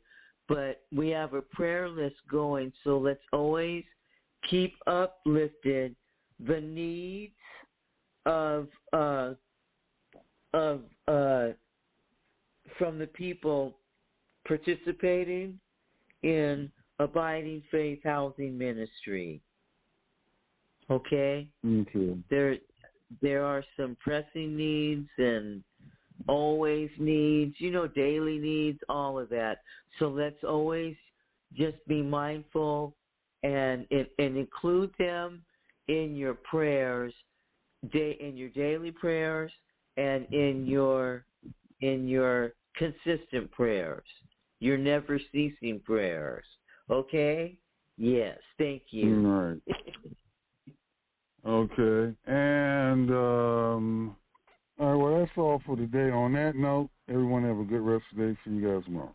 but we have a prayer list going, so let's always keep uplifted the needs of from the people participating in Abiding Faith Housing Ministry. Okay? Okay. There are some pressing needs and always needs, daily needs, all of that. So let's always just be mindful and include them in your prayers, in your daily prayers and in your consistent prayers, your never ceasing prayers. Okay? Yes, thank you. All right. Okay, and all right, well, that's all for today. On that note, everyone have a good rest of the day. See you guys tomorrow.